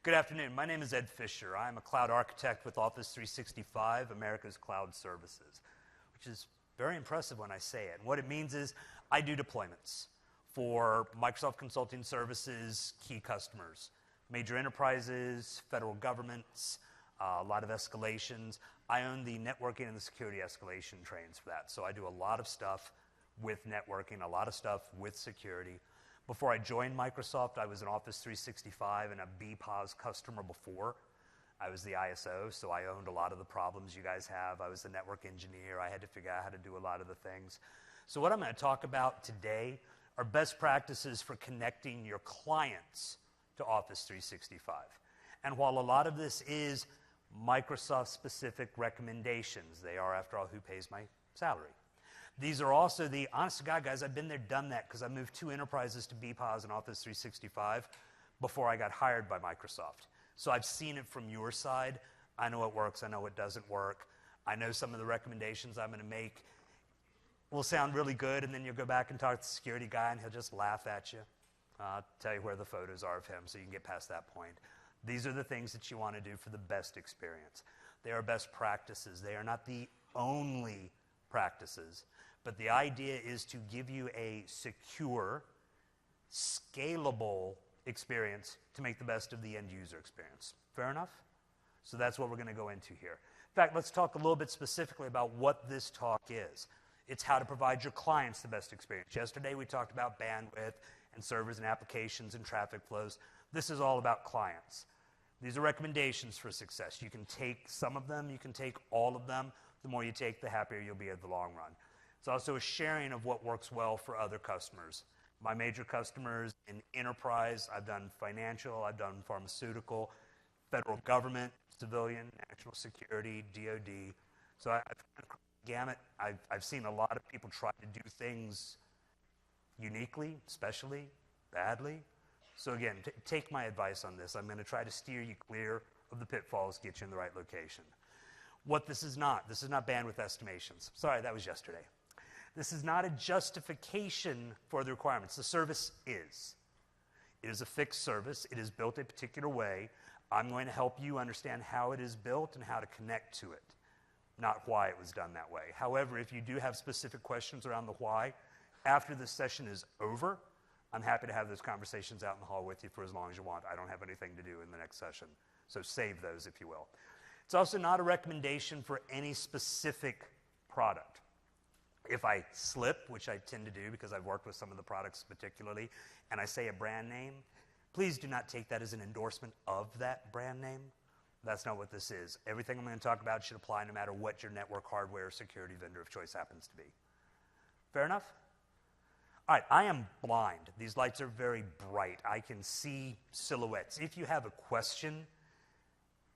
Good afternoon. My name is Ed Fisher. I'm a cloud architect with Office 365, America's Cloud Services, which is very impressive when I say it. And what it means is I do deployments for Microsoft Consulting Services key customers, major enterprises, federal governments, a lot of escalations. I own the networking and the security escalation trains for that. So I do a lot of stuff with networking, a lot of stuff with security. Before I joined Microsoft, I was an Office 365 and a BPOS customer before. I was the ISO, so I owned a lot of the problems you guys have. I was the network engineer. I had to figure out how to do a lot of the things. So what I'm going to talk about today are best practices for connecting your clients to Office 365. And while a lot of this is Microsoft-specific recommendations, they are, after all, who pays my salary. These are also the, honest to God, guys, I've been there, done that, because I moved 2 enterprises to BPOS and Office 365 before I got hired by Microsoft. So I've seen it from your side. I know what works. I know what doesn't work. I know some of the recommendations I'm going to make will sound really good, and then you'll go back and talk to the security guy, and he'll just laugh at you. I'll tell you where the photos are of him so you can get past that point. These are the things that you want to do for the best experience. They are best practices. They are not the only practices, but the idea is to give you a secure, scalable experience to make the best of the end user experience. Fair enough? So that's what we're going to go into here. In fact, let's talk a little bit specifically about what this talk is. It's how to provide your clients the best experience. Yesterday we talked about bandwidth and servers and applications and traffic flows. This is all about clients. These are recommendations for success. You can take some of them, you can take all of them. The more you take, the happier you'll be in the long run. It's also a sharing of what works well for other customers. My major customers in enterprise, I've done financial, I've done pharmaceutical, federal government, civilian, national security, DoD. So I've gamut. I've seen a lot of people try to do things uniquely, specially, badly. So again, take my advice on this. I'm going to try to steer you clear of the pitfalls, get you in the right location. What this is not bandwidth estimations. Sorry, that was yesterday. This is not a justification for the requirements. The service is. It is a fixed service. It is built a particular way. I'm going to help you understand how it is built and how to connect to it, not why it was done that way. However, if you do have specific questions around the why, after this session is over, I'm happy to have those conversations out in the hall with you for as long as you want. I don't have anything to do in the next session, so save those if you will. It's also not a recommendation for any specific product. If I slip, which I tend to do because I've worked with some of the products particularly, and I say a brand name, please do not take that as an endorsement of that brand name. That's not what this is. Everything I'm going to talk about should apply no matter what your network hardware or security vendor of choice happens to be. Fair enough? All right, I am blind. These lights are very bright. I can see silhouettes. If you have a question,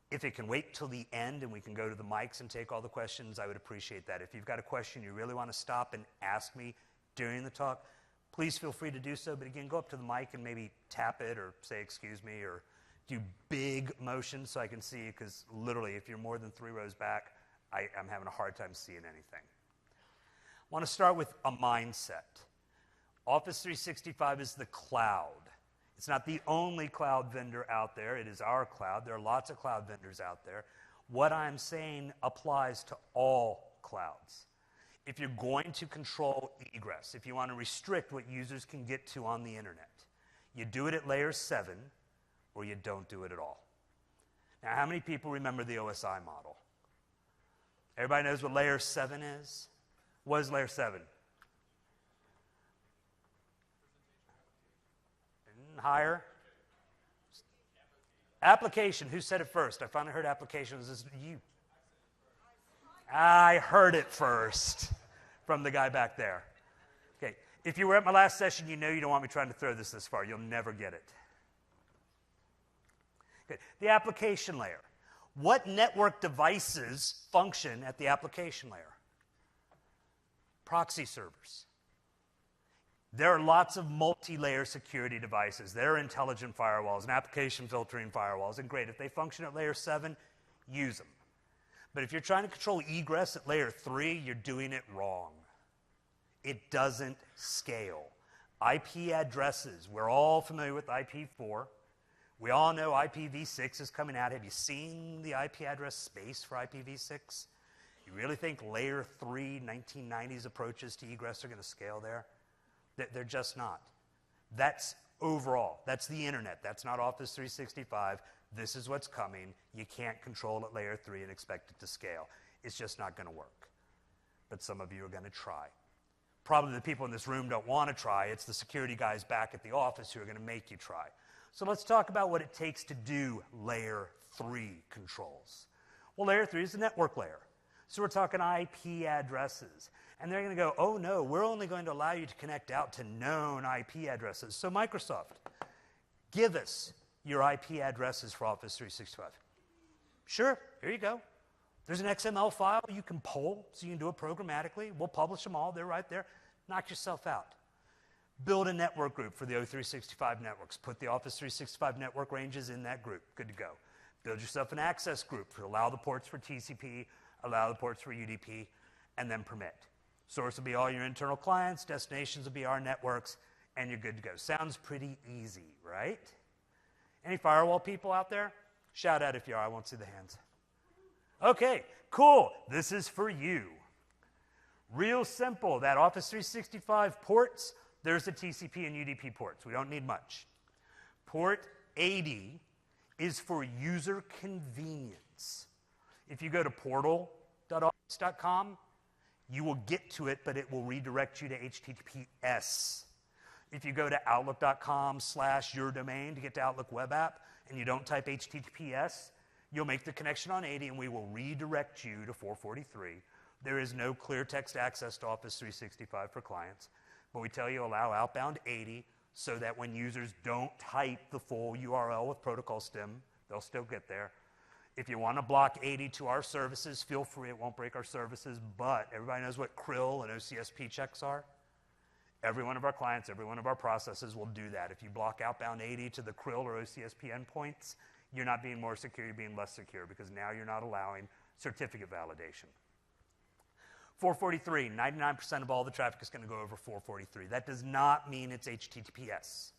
if it can wait till the end and we can go to the mics and take all the questions, I would appreciate that. If you've got a question you really want to stop and ask me during the talk, please feel free to do so. But again, go up to the mic and maybe tap it or say excuse me or do big motions so I can see you, because literally if you're more than 3 rows back, I'm having a hard time seeing anything. I want to start with a mindset. Office 365 is the cloud. It's not the only cloud vendor out there. It is our cloud. There are lots of cloud vendors out there. What I'm saying applies to all clouds. If you're going to control egress, if you want to restrict what users can get to on the internet, you do it at layer 7 or you don't do it at all. Now, how many people remember the OSI model? Everybody knows what layer 7 is? What is layer 7? Higher? Application. Who said it first? I finally heard application. Was this you? I heard it first from the guy back there. Okay. If you were at my last session, you know you don't want me trying to throw this far. You'll never get it. Okay. The application layer. What network devices function at the application layer? Proxy servers. There are lots of multi-layer security devices. There are intelligent firewalls and application filtering firewalls, and great. If they function at layer 7, use them. But if you're trying to control egress at layer 3, you're doing it wrong. It doesn't scale. IP addresses, we're all familiar with IP4. We all know IPv6 is coming out. Have you seen the IP address space for IPv6? You really think layer 3 1990s approaches to egress are going to scale there? They're just not. That's overall. That's the internet. That's not Office 365. This is what's coming. You can't control at layer 3 and expect it to scale. It's just not going to work. But some of you are going to try. Probably the people in this room don't want to try. It's the security guys back at the office who are going to make you try. So let's talk about what it takes to do layer 3 controls. Well, layer 3 is the network layer. So we're talking IP addresses. And they're going to go, oh no, we're only going to allow you to connect out to known IP addresses. So Microsoft, give us your IP addresses for Office 365. Sure, here you go. There's an XML file you can pull, so you can do it programmatically. We'll publish them all. They're right there. Knock yourself out. Build a network group for the O365 networks. Put the Office 365 network ranges in that group. Good to go. Build yourself an access group to allow the ports for TCP, allow the ports for UDP, and then permit. Source will be all your internal clients. Destinations will be our networks, and you're good to go. Sounds pretty easy, right? Any firewall people out there? Shout out if you are. I won't see the hands. Okay, cool. This is for you. Real simple. That Office 365 ports, there's the TCP and UDP ports. We don't need much. Port 80 is for user convenience. If you go to portal.office.com, you will get to it, but it will redirect you to HTTPS. If you go to outlook.com/yourdomain to get to Outlook web app and you don't type HTTPS, you'll make the connection on 80 and we will redirect you to 443. There is no clear text access to Office 365 for clients, but we tell you allow outbound 80 so that when users don't type the full URL with protocol stem, they'll still get there. If you want to block 80 to our services, feel free. It won't break our services, but everybody knows what CRIL and OCSP checks are. Every one of our clients, every one of our processes will do that. If you block outbound 80 to the CRIL or OCSP endpoints, you're not being more secure, you're being less secure because now you're not allowing certificate validation. 443, 99% of all the traffic is going to go over 443. That does not mean it's HTTPS.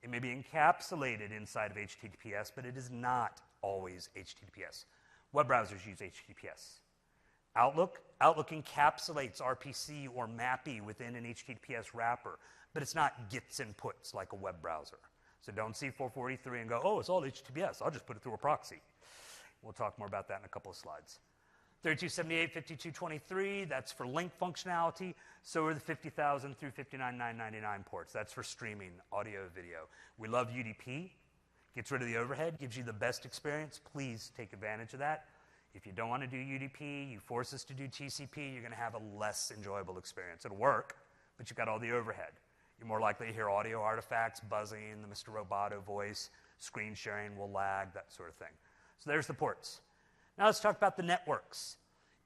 It may be encapsulated inside of HTTPS, but it is not always HTTPS. Web browsers use HTTPS. Outlook encapsulates RPC or MAPI within an HTTPS wrapper, but it's not gets and puts like a web browser. So don't see 443 and go, oh, it's all HTTPS. I'll just put it through a proxy. We'll talk more about that in a couple of slides. 3278, 5223, that's for link functionality. So are the 50,000 through 59,999 ports. That's for streaming, audio, video. We love UDP. Gets rid of the overhead, gives you the best experience. Please take advantage of that. If you don't want to do UDP, you force us to do TCP, you're going to have a less enjoyable experience. It'll work, but you've got all the overhead. You're more likely to hear audio artifacts, buzzing, the Mr. Roboto voice, screen sharing will lag, that sort of thing. So there's the ports. Now let's talk about the networks.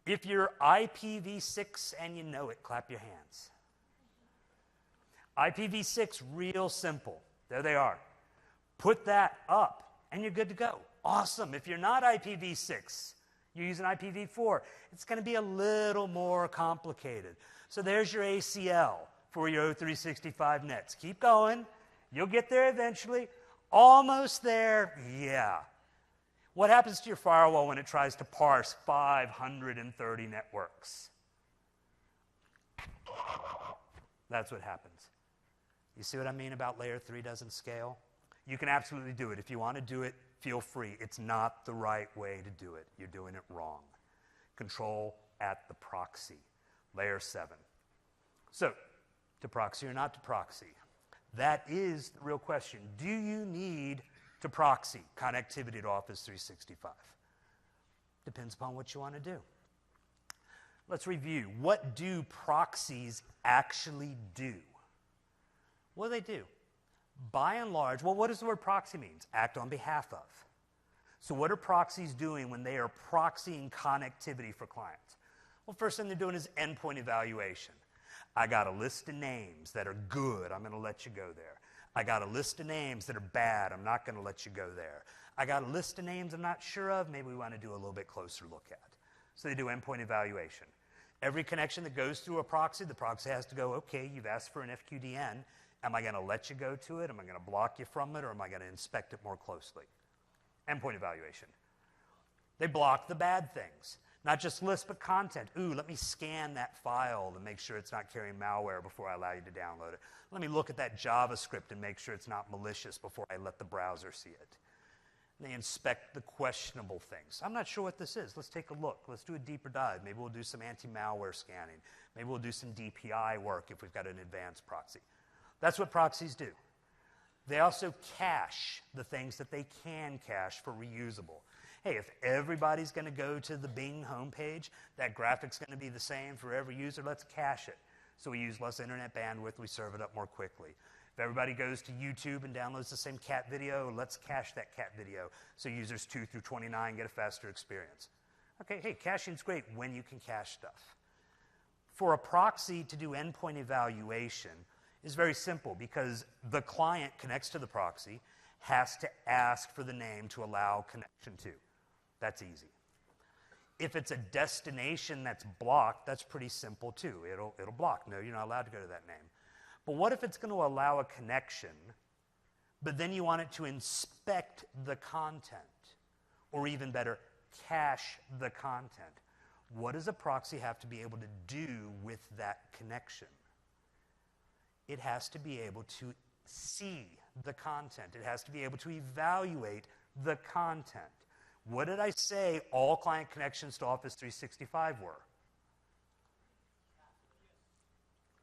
If you're IPv6 and you know it, clap your hands. IPv6, real simple. There they are. Put that up, and you're good to go. Awesome. If you're not IPv6, you're using IPv4, it's going to be a little more complicated. So there's your ACL for your O365 nets. Keep going. You'll get there eventually. Almost there. Yeah. What happens to your firewall when it tries to parse 530 networks? That's what happens. You see what I mean about layer 3 doesn't scale? You can absolutely do it. If you want to do it, feel free. It's not the right way to do it. You're doing it wrong. Control at the proxy, layer 7. So, to proxy or not to proxy? That is the real question. Do you need to proxy connectivity to Office 365? Depends upon what you want to do. Let's review. What do proxies actually do? What do they do? By and large, well, what does the word proxy mean? Act on behalf of. So what are proxies doing when they are proxying connectivity for clients? Well, first thing they're doing is endpoint evaluation. I got a list of names that are good. I'm going to let you go there. I got a list of names that are bad. I'm not going to let you go there. I got a list of names I'm not sure of. Maybe we want to do a little bit closer look at. So they do endpoint evaluation. Every connection that goes through a proxy, the proxy has to go, okay, you've asked for an FQDN. Am I going to let you go to it? Am I going to block you from it? Or am I going to inspect it more closely? Endpoint evaluation. They block the bad things. Not just lists, but content. Ooh, let me scan that file and make sure it's not carrying malware before I allow you to download it. Let me look at that JavaScript and make sure it's not malicious before I let the browser see it. And they inspect the questionable things. I'm not sure what this is. Let's take a look. Let's do a deeper dive. Maybe we'll do some anti-malware scanning. Maybe we'll do some DPI work if we've got an advanced proxy. That's what proxies do. They also cache the things that they can cache for reusable. Hey, if everybody's going to go to the Bing homepage, that graphic's going to be the same for every user, let's cache it. So we use less internet bandwidth, we serve it up more quickly. If everybody goes to YouTube and downloads the same cat video, let's cache that cat video so users 2 through 29 get a faster experience. Okay, hey, caching's great when you can cache stuff. For a proxy to do endpoint evaluation is very simple because the client connects to the proxy, has to ask for the name to allow connection to. That's easy. If it's a destination that's blocked, that's pretty simple too. It'll block. No, you're not allowed to go to that name. But what if it's going to allow a connection, but then you want it to inspect the content, or even better, cache the content? What does a proxy have to be able to do with that connection? It has to be able to see the content. It has to be able to evaluate the content. What did I say all client connections to Office 365 were?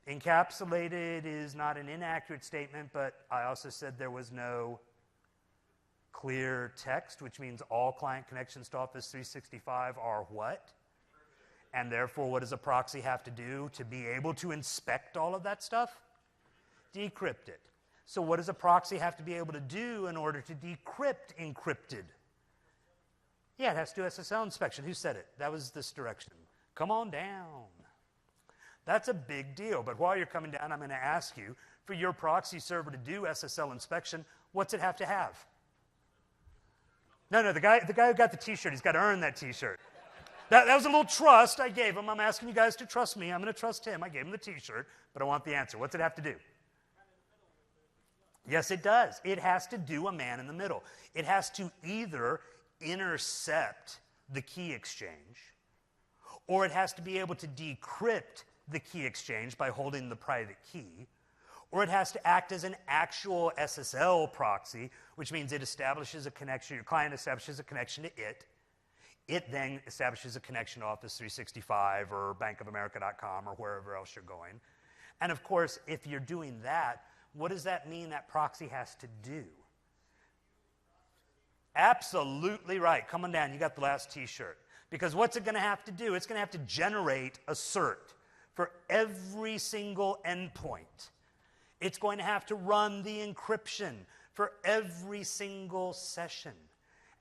Encapsulated is not an inaccurate statement, but I also said there was no clear text, which means all client connections to Office 365 are what? And therefore, what does a proxy have to do to be able to inspect all of that stuff? Decrypt it. So what does a proxy have to be able to do in order to decrypt encrypted? Yeah, it has to do SSL inspection. Who said it? That was this direction. Come on down. That's a big deal. But while you're coming down, I'm going to ask you, for your proxy server to do SSL inspection, what's it have to have? No, the guy who got the T-shirt, he's got to earn that T-shirt. That was a little trust I gave him. I'm asking you guys to trust me. I'm going to trust him. I gave him the T-shirt, but I want the answer. What's it have to do? Yes, it does. It has to do a man in the middle. It has to either intercept the key exchange, or it has to be able to decrypt the key exchange by holding the private key, or it has to act as an actual SSL proxy, which means it establishes a connection, your client establishes a connection to it. It then establishes a connection to Office 365 or bankofamerica.com or wherever else you're going. And of course, if you're doing that, what does that mean that proxy has to do? Absolutely right. Come on down. You got the last T-shirt. Because what's it going to have to do? It's going to have to generate a cert for every single endpoint. It's going to have to run the encryption for every single session.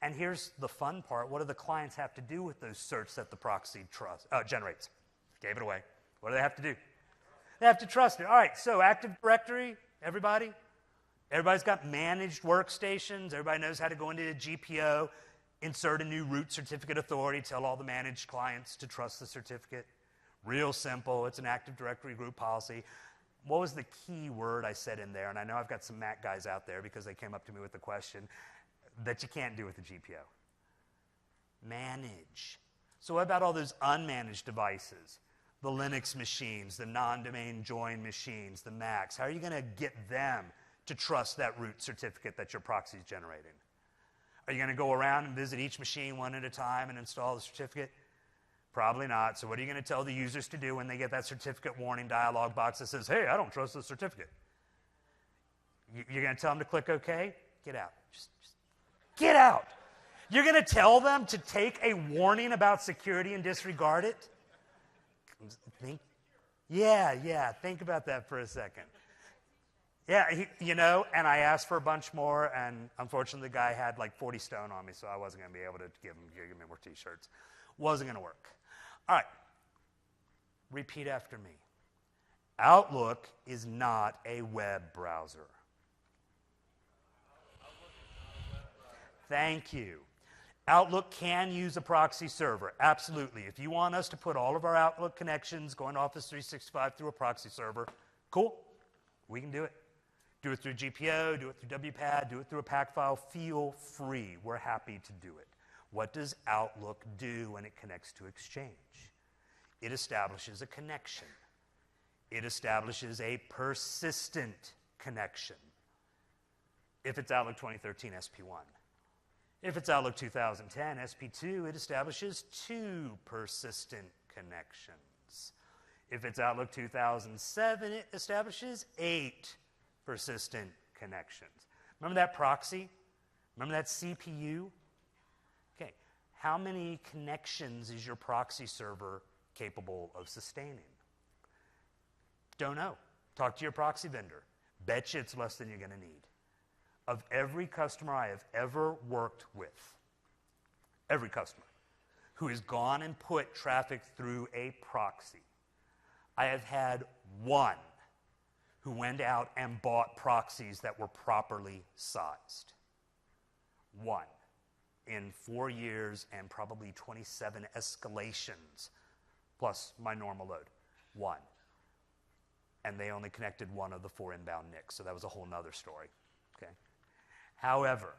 And here's the fun part. What do the clients have to do with those certs that the proxy generates? Gave it away. What do they have to do? They have to trust it. All right, so Active Directory, everybody? Everybody's got managed workstations. Everybody knows how to go into a GPO, insert a new root certificate authority, tell all the managed clients to trust the certificate. Real simple. It's an Active Directory group policy. What was the key word I said in there? And I know I've got some Mac guys out there because they came up to me with the question that you can't do with the GPO. Manage. So what about all those unmanaged devices? The Linux machines, the non-domain join machines, the Macs. How are you going to get them to trust that root certificate that your proxy is generating? Are you going to go around and visit each machine one at a time and install the certificate? Probably not. So what are you going to tell the users to do when they get that certificate warning dialog box that says, hey, I don't trust the certificate? You're going to tell them to click OK? Get out. Just get out. You're going to tell them to take a warning about security and disregard it? Think about that for a second. Yeah, and I asked for a bunch more, and unfortunately the guy had like 40 stone on me, so I wasn't going to be able to give me more T-shirts. Wasn't going to work. All right, repeat after me. Outlook is not a web browser. Thank you. Outlook can use a proxy server, absolutely. If you want us to put all of our Outlook connections going to Office 365 through a proxy server, cool, we can do it. Do it through GPO, do it through WPAD, do it through a pack file. Feel free. We're happy to do it. What does Outlook do when it connects to Exchange? It establishes a connection. It establishes a persistent connection. If it's Outlook 2013, SP1. If it's Outlook 2010, SP2, it establishes 2 persistent connections. If it's Outlook 2007, it establishes 8 persistent connections. Remember that proxy? Remember that CPU? Okay, how many connections is your proxy server capable of sustaining? Don't know. Talk to your proxy vendor. Bet you it's less than you're going to need. Of every customer I have ever worked with, every customer who has gone and put traffic through a proxy, I have had one who went out and bought proxies that were properly sized. One. In 4 years and probably 27 escalations, plus my normal load. One. And they only connected one of the 4 inbound NICs, so that was a whole nother story. Okay? However,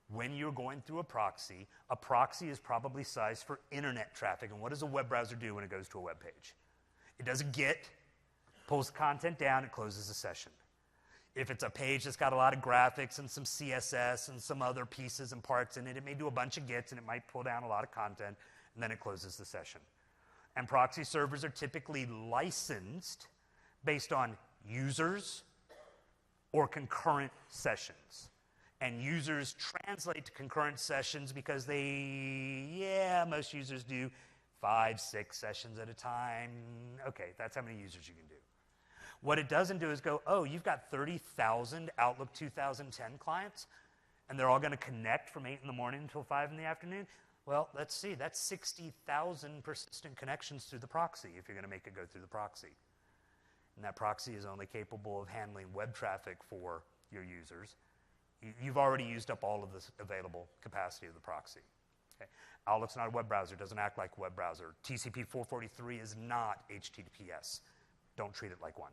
when you're going through a proxy is probably sized for internet traffic. And what does a web browser do when it goes to a web page? It does a GET, pulls the content down, it closes the session. If it's a page that's got a lot of graphics and some CSS and some other pieces and parts in it, it may do a bunch of GETs and it might pull down a lot of content, and then it closes the session. And proxy servers are typically licensed based on users or concurrent sessions. And users translate to concurrent sessions because most users do 5, 6 sessions at a time. Okay, that's how many users you can do. What it doesn't do is go, oh, you've got 30,000 Outlook 2010 clients, and they're all going to connect from 8 in the morning until 5 in the afternoon? Well, let's see. That's 60,000 persistent connections through the proxy if you're going to make it go through the proxy. And that proxy is only capable of handling web traffic for your users. You've already used up all of the available capacity of the proxy. Okay? Outlook's not a web browser. Doesn't act like a web browser. TCP 443 is not HTTPS. Don't treat it like one.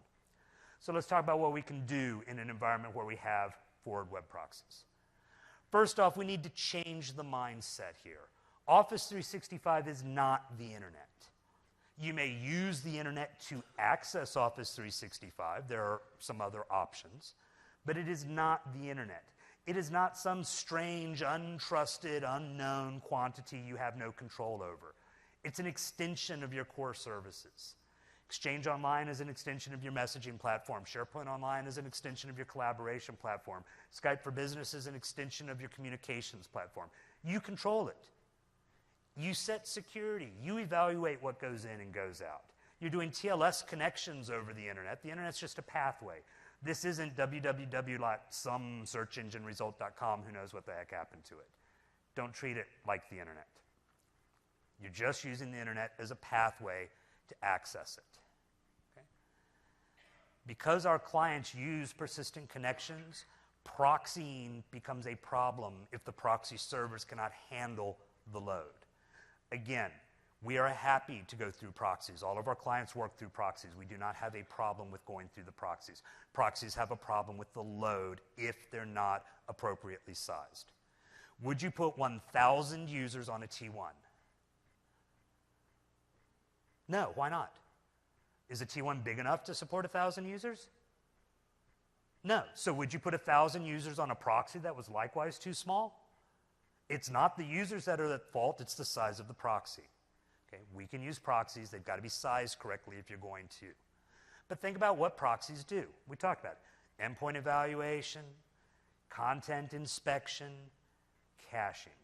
So let's talk about what we can do in an environment where we have forward web proxies. First off, we need to change the mindset here. Office 365 is not the internet. You may use the internet to access Office 365. There are some other options. But it is not the internet. It is not some strange, untrusted, unknown quantity you have no control over. It's an extension of your core services. Exchange Online is an extension of your messaging platform. SharePoint Online is an extension of your collaboration platform. Skype for Business is an extension of your communications platform. You control it. You set security. You evaluate what goes in and goes out. You're doing TLS connections over the internet. The internet's just a pathway. This isn't www.somesearchengineresult.com. Who knows what the heck happened to it. Don't treat it like the internet. You're just using the internet as a pathway to access it. Okay? Because our clients use persistent connections, proxying becomes a problem if the proxy servers cannot handle the load. Again, we are happy to go through proxies. All of our clients work through proxies. We do not have a problem with going through the proxies. Proxies have a problem with the load if they're not appropriately sized. Would you put 1,000 users on a T1? No, why not? Is a T1 big enough to support 1,000 users? No. So would you put 1,000 users on a proxy that was likewise too small? It's not the users that are at fault, it's the size of the proxy. Okay, we can use proxies. They've got to be sized correctly if you're going to. But think about what proxies do. We talked about it. Endpoint evaluation, content inspection, caching.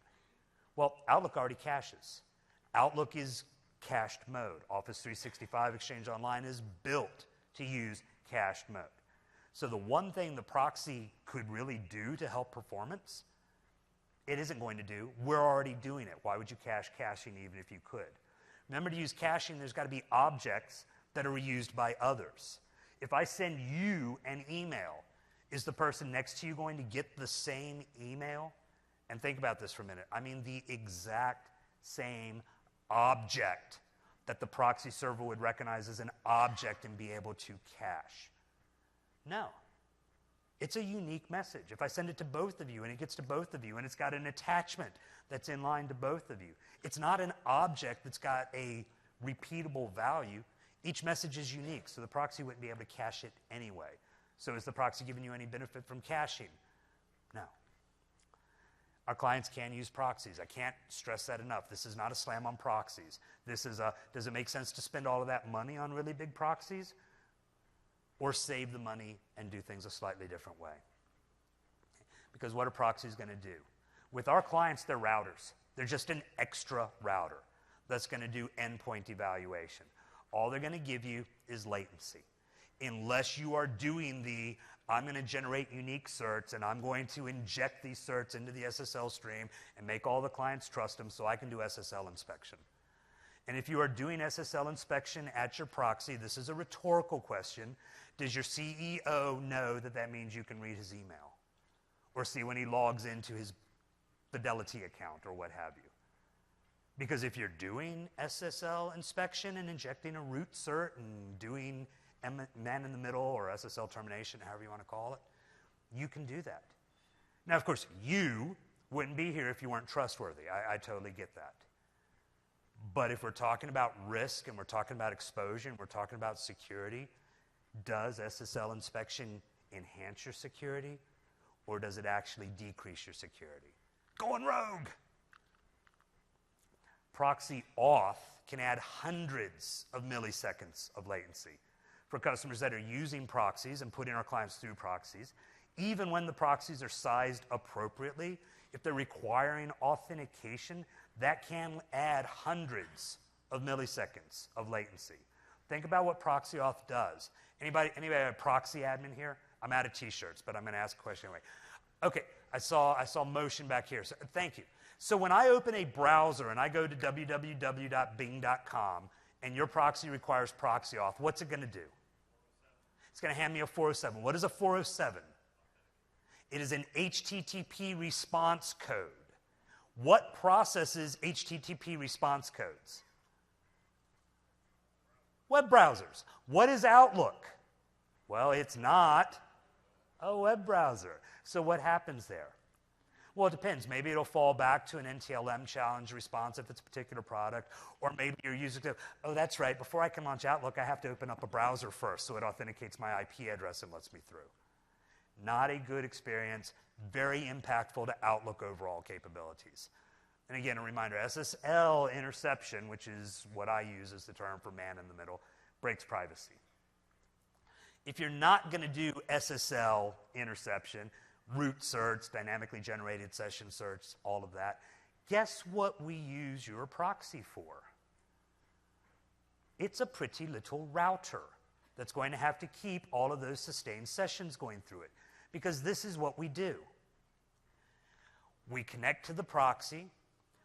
Well, Outlook already caches. Outlook is cached mode. Office 365 Exchange Online is built to use cached mode. So the one thing the proxy could really do to help performance, it isn't going to do. We're already doing it. Why would you cache caching even if you could? Remember, to use caching, there's got to be objects that are reused by others. If I send you an email, is the person next to you going to get the same email? And think about this for a minute. I mean the exact same object that the proxy server would recognize as an object and be able to cache. No. It's a unique message. If I send it to both of you and it gets to both of you and it's got an attachment that's in line to both of you, it's not an object that's got a repeatable value. Each message is unique, so the proxy wouldn't be able to cache it anyway. So is the proxy giving you any benefit from caching? No. Our clients can use proxies. I can't stress that enough. This is not a slam on proxies. This is a, does it make sense to spend all of that money on really big proxies? Or save the money and do things a slightly different way? Because what are proxies going to do? With our clients, they're routers. They're just an extra router that's going to do endpoint evaluation. All they're going to give you is latency. Unless you are doing the, I'm going to generate unique certs and I'm going to inject these certs into the SSL stream and make all the clients trust them so I can do SSL inspection. And if you are doing SSL inspection at your proxy, this is a rhetorical question. Does your CEO know that that means you can read his email or see when he logs into his Fidelity account or what have you? Because if you're doing SSL inspection and injecting a root cert and doing man in the middle or SSL termination, however you want to call it, you can do that. Now, of course, you wouldn't be here if you weren't trustworthy. I totally get that. But if we're talking about risk and we're talking about exposure and we're talking about security, does SSL inspection enhance your security or does it actually decrease your security? Going rogue! Proxy auth can add hundreds of milliseconds of latency. For customers that are using proxies and putting our clients through proxies, even when the proxies are sized appropriately, if they're requiring authentication, that can add hundreds of milliseconds of latency. Think about what proxy auth does. Anybody a proxy admin here? I'm out of t-shirts, but I'm going to ask a question anyway. Okay, I saw motion back here, so thank you. So when I open a browser and I go to www.bing.com and your proxy requires proxy auth, what's it going to do? It's going to hand me a 407. What is a 407? It is an HTTP response code. What processes HTTP response codes? Web browsers. What is Outlook? Well, it's not a web browser. So what happens there? Well, it depends. Maybe it'll fall back to an NTLM challenge response if it's a particular product, or maybe your user goes, oh, that's right, before I can launch Outlook, I have to open up a browser first so it authenticates my IP address and lets me through. Not a good experience, very impactful to Outlook overall capabilities. And again, a reminder, SSL interception, which is what I use as the term for man in the middle, breaks privacy. If you're not going to do SSL interception, root certs, dynamically generated session certs, all of that, guess what we use your proxy for? It's a pretty little router that's going to have to keep all of those sustained sessions going through it. Because this is what we do. We connect to the proxy.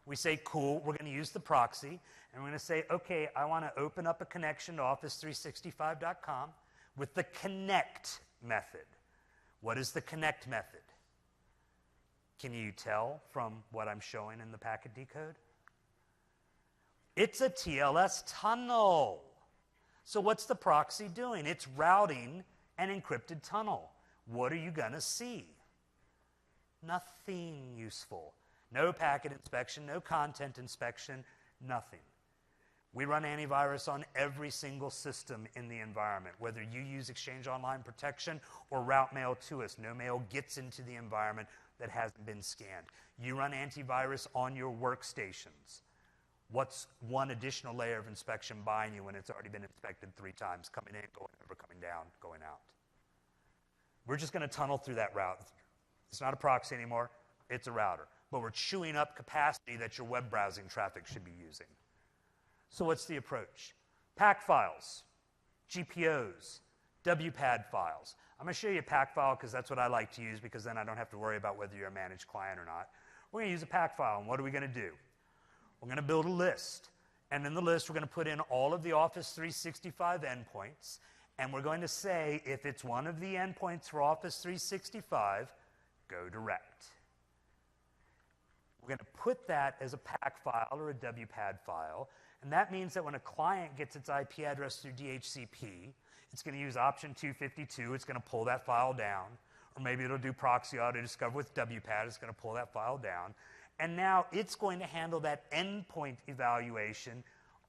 We say, cool, we're going to use the proxy. And we're going to say, okay, I want to open up a connection to Office365.com with the connect method. What is the connect method? Can you tell from what I'm showing in the packet decode? It's a TLS tunnel. So what's the proxy doing? It's routing an encrypted tunnel. What are you going to see? Nothing useful. No packet inspection, no content inspection, nothing. We run antivirus on every single system in the environment. Whether you use Exchange Online Protection or route mail to us, no mail gets into the environment that hasn't been scanned. You run antivirus on your workstations. What's one additional layer of inspection buying you when it's already been inspected 3 times, coming in, going over, coming down, going out? We're just going to tunnel through that route. It's not a proxy anymore. It's a router. But we're chewing up capacity that your web browsing traffic should be using. So what's the approach? PAC files, GPOs, WPAD files. I'm going to show you a PAC file because that's what I like to use because then I don't have to worry about whether you're a managed client or not. We're going to use a PAC file, and what are we going to do? We're going to build a list. And in the list, we're going to put in all of the Office 365 endpoints. And we're going to say, if it's one of the endpoints for Office 365, go direct. We're going to put that as a PAC file or a WPAD file. And that means that when a client gets its IP address through DHCP, it's going to use option 252. It's going to pull that file down. or maybe it'll do proxy auto discover with WPAT. It's going to pull that file down. And now it's going to handle that endpoint evaluation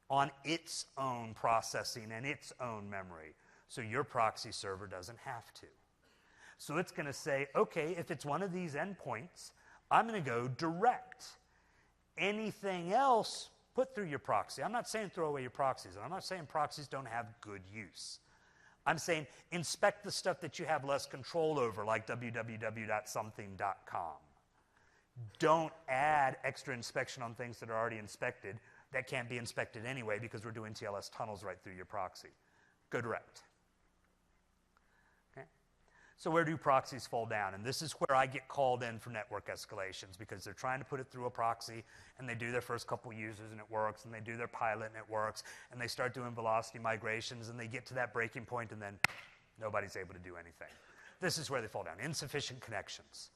on its own processing and its own memory. So your proxy server doesn't have to. So it's going to say, okay, if it's one of these endpoints, I'm going to go direct. Anything else, put through your proxy. I'm not saying throw away your proxies. And I'm not saying proxies don't have good use. I'm saying inspect the stuff that you have less control over, like www.something.com. Don't add extra inspection on things that are already inspected that can't be inspected anyway because we're doing TLS tunnels right through your proxy. Go direct. Okay? So where do proxies fall down? And this is where I get called in for network escalations because they're trying to put it through a proxy and they do their first couple users and it works, and they do their pilot and it works, and they start doing velocity migrations and they get to that breaking point and then nobody's able to do anything. This is where they fall down. Insufficient connections.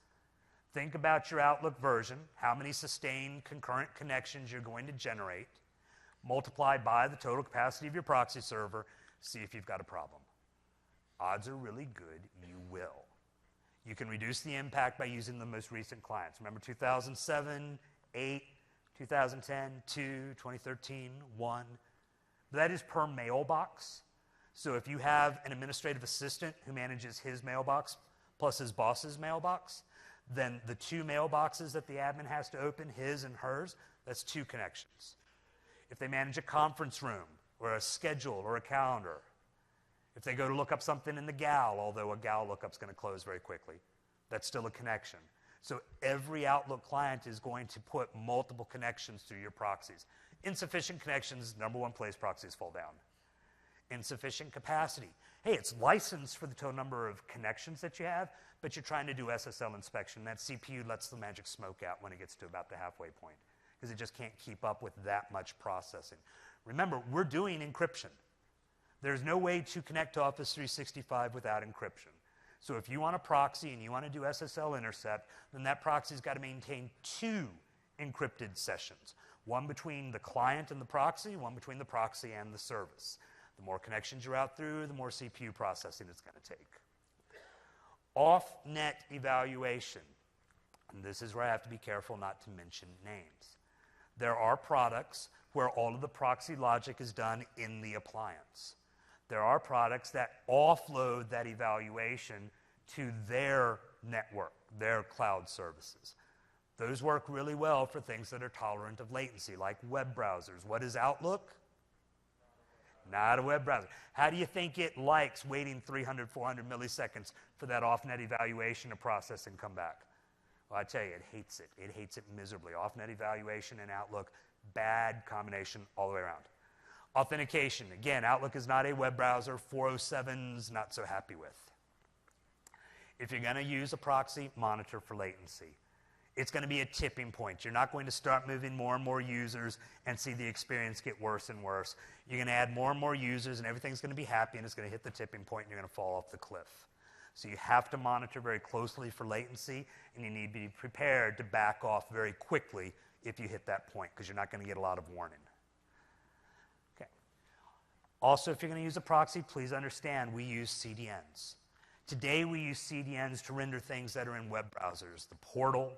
Think about your Outlook version, how many sustained concurrent connections you're going to generate, multiplied by the total capacity of your proxy server, see if you've got a problem. Odds are really good you will. You can reduce the impact by using the most recent clients. Remember 2007, 8, 2010, 2, 2013, 1. That is per mailbox. So if you have an administrative assistant who manages his mailbox plus his boss's mailbox, then the 2 mailboxes that the admin has to open, his and hers, that's 2 connections. If they manage a conference room or a schedule or a calendar, if they go to look up something in the GAL, although a GAL lookup's going to close very quickly, that's still a connection. So every Outlook client is going to put multiple connections through your proxies. Insufficient connections, number one place proxies fall down. Insufficient capacity. Hey, it's licensed for the total number of connections that you have, but you're trying to do SSL inspection. That CPU lets the magic smoke out when it gets to about the halfway point because it just can't keep up with that much processing. Remember, we're doing encryption. There's no way to connect to Office 365 without encryption. So if you want a proxy and you want to do SSL intercept, then that proxy's got to maintain 2 encrypted sessions. One between the client and the proxy, one between the proxy and the service. The more connections you're out through, the more CPU processing it's going to take. Off-net evaluation. And this is where I have to be careful not to mention names. There are products where all of the proxy logic is done in the appliance. There are products that offload that evaluation to their network, their cloud services. Those work really well for things that are tolerant of latency, like web browsers. What is Outlook? Not a web browser. How do you think it likes waiting 300, 400 milliseconds for that off-net evaluation to process and come back? Well, I tell you, it hates it. It hates it miserably. Off-net evaluation and Outlook, bad combination all the way around. Authentication. Again, Outlook is not a web browser. 407's not so happy with. If you're going to use a proxy, monitor for latency. It's going to be a tipping point. You're not going to start moving more and more users and see the experience get worse and worse. You're going to add more and more users and everything's going to be happy and it's going to hit the tipping point and you're going to fall off the cliff. So you have to monitor very closely for latency and you need to be prepared to back off very quickly if you hit that point because you're not going to get a lot of warning. Okay. Also, if you're going to use a proxy, please understand we use CDNs. Today we use CDNs to render things that are in web browsers. The portal,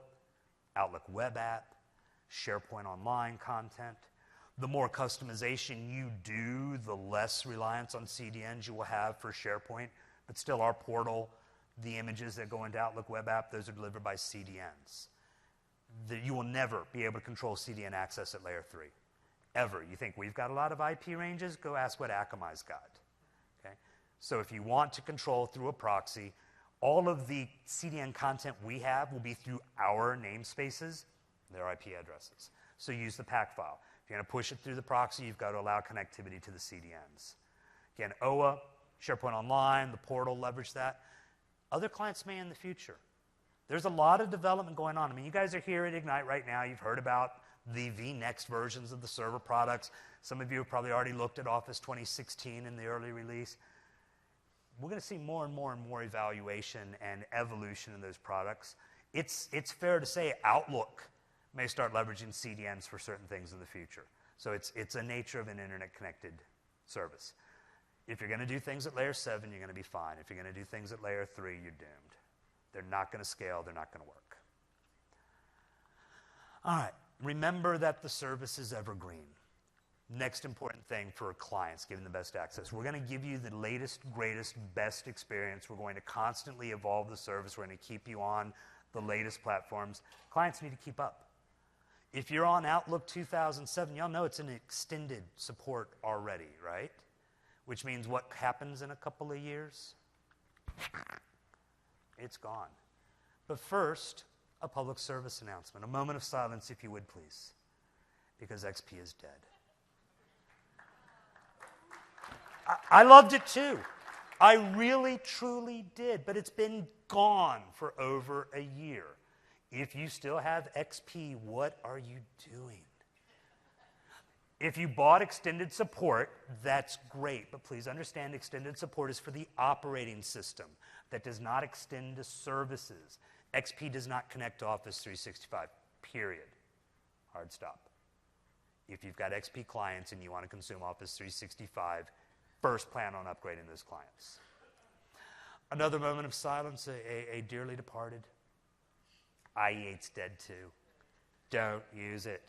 Outlook web app, SharePoint Online content. The more customization you do, the less reliance on CDNs you will have for SharePoint. But still, our portal, the images that go into Outlook web app, those are delivered by CDNs. You will never be able to control CDN access at layer 3. Ever. You think we've got a lot of IP ranges? Go ask what Akamai's got. Okay? So if you want to control through a proxy, all of the CDN content we have will be through our namespaces, their IP addresses. So use the PAC file. If you're going to push it through the proxy, you've got to allow connectivity to the CDNs. Again, OA, SharePoint Online, the portal, leverage that. Other clients may in the future. There's a lot of development going on. I mean, you guys are here at Ignite right now. You've heard about the vNext versions of the server products. Some of you have probably already looked at Office 2016 in the early release. We're going to see more and more and more evaluation and evolution in those products. It's fair to say Outlook may start leveraging CDNs for certain things in the future. So it's a nature of an internet-connected service. If you're going to do things at layer 7, you're going to be fine. If you're going to do things at layer 3, you're doomed. They're not going to scale. They're not going to work. All right. Remember that the service is evergreen. Next important thing for clients, giving the best access. We're going to give you the latest, greatest, best experience. We're going to constantly evolve the service. We're going to keep you on the latest platforms. Clients need to keep up. If you're on Outlook 2007, y'all know it's an extended support already, right? Which means what happens in a couple of years? It's gone. But first, a public service announcement. A moment of silence, if you would, please. Because XP is dead. I loved it too. I really, truly did. But it's been gone for over a year. If you still have XP, what are you doing? If you bought extended support, that's great. But please understand, extended support is for the operating system. That does not extend to services. XP does not connect to Office 365, period. Hard stop. If you've got XP clients and you want to consume Office 365, first plan on upgrading those clients. Another moment of silence, a dearly departed. IE8's dead too. Don't use it.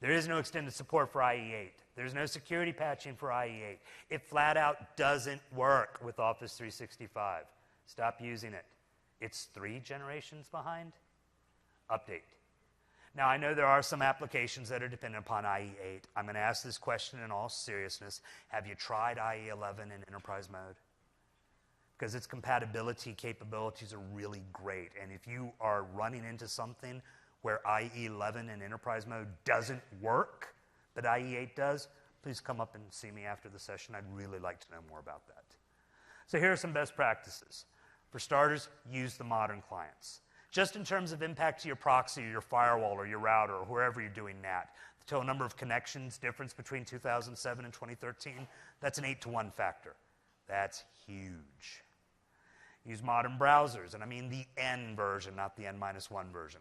There is no extended support for IE8. There's no security patching for IE8. It flat out doesn't work with Office 365. Stop using it. It's 3 generations behind. Update. Now, I know there are some applications that are dependent upon IE8. I'm going to ask this question in all seriousness. Have you tried IE11 in enterprise mode? Because its compatibility capabilities are really great. And if you are running into something where IE11 in enterprise mode doesn't work, but IE8 does, please come up and see me after the session. I'd really like to know more about that. So here are some best practices. For starters, use the modern clients. Just in terms of impact to your proxy or your firewall or your router or wherever you're doing NAT, the total number of connections difference between 2007 and 2013, that's an 8-to-1 factor. That's huge. Use modern browsers, and I mean the N version, not the N-1 version.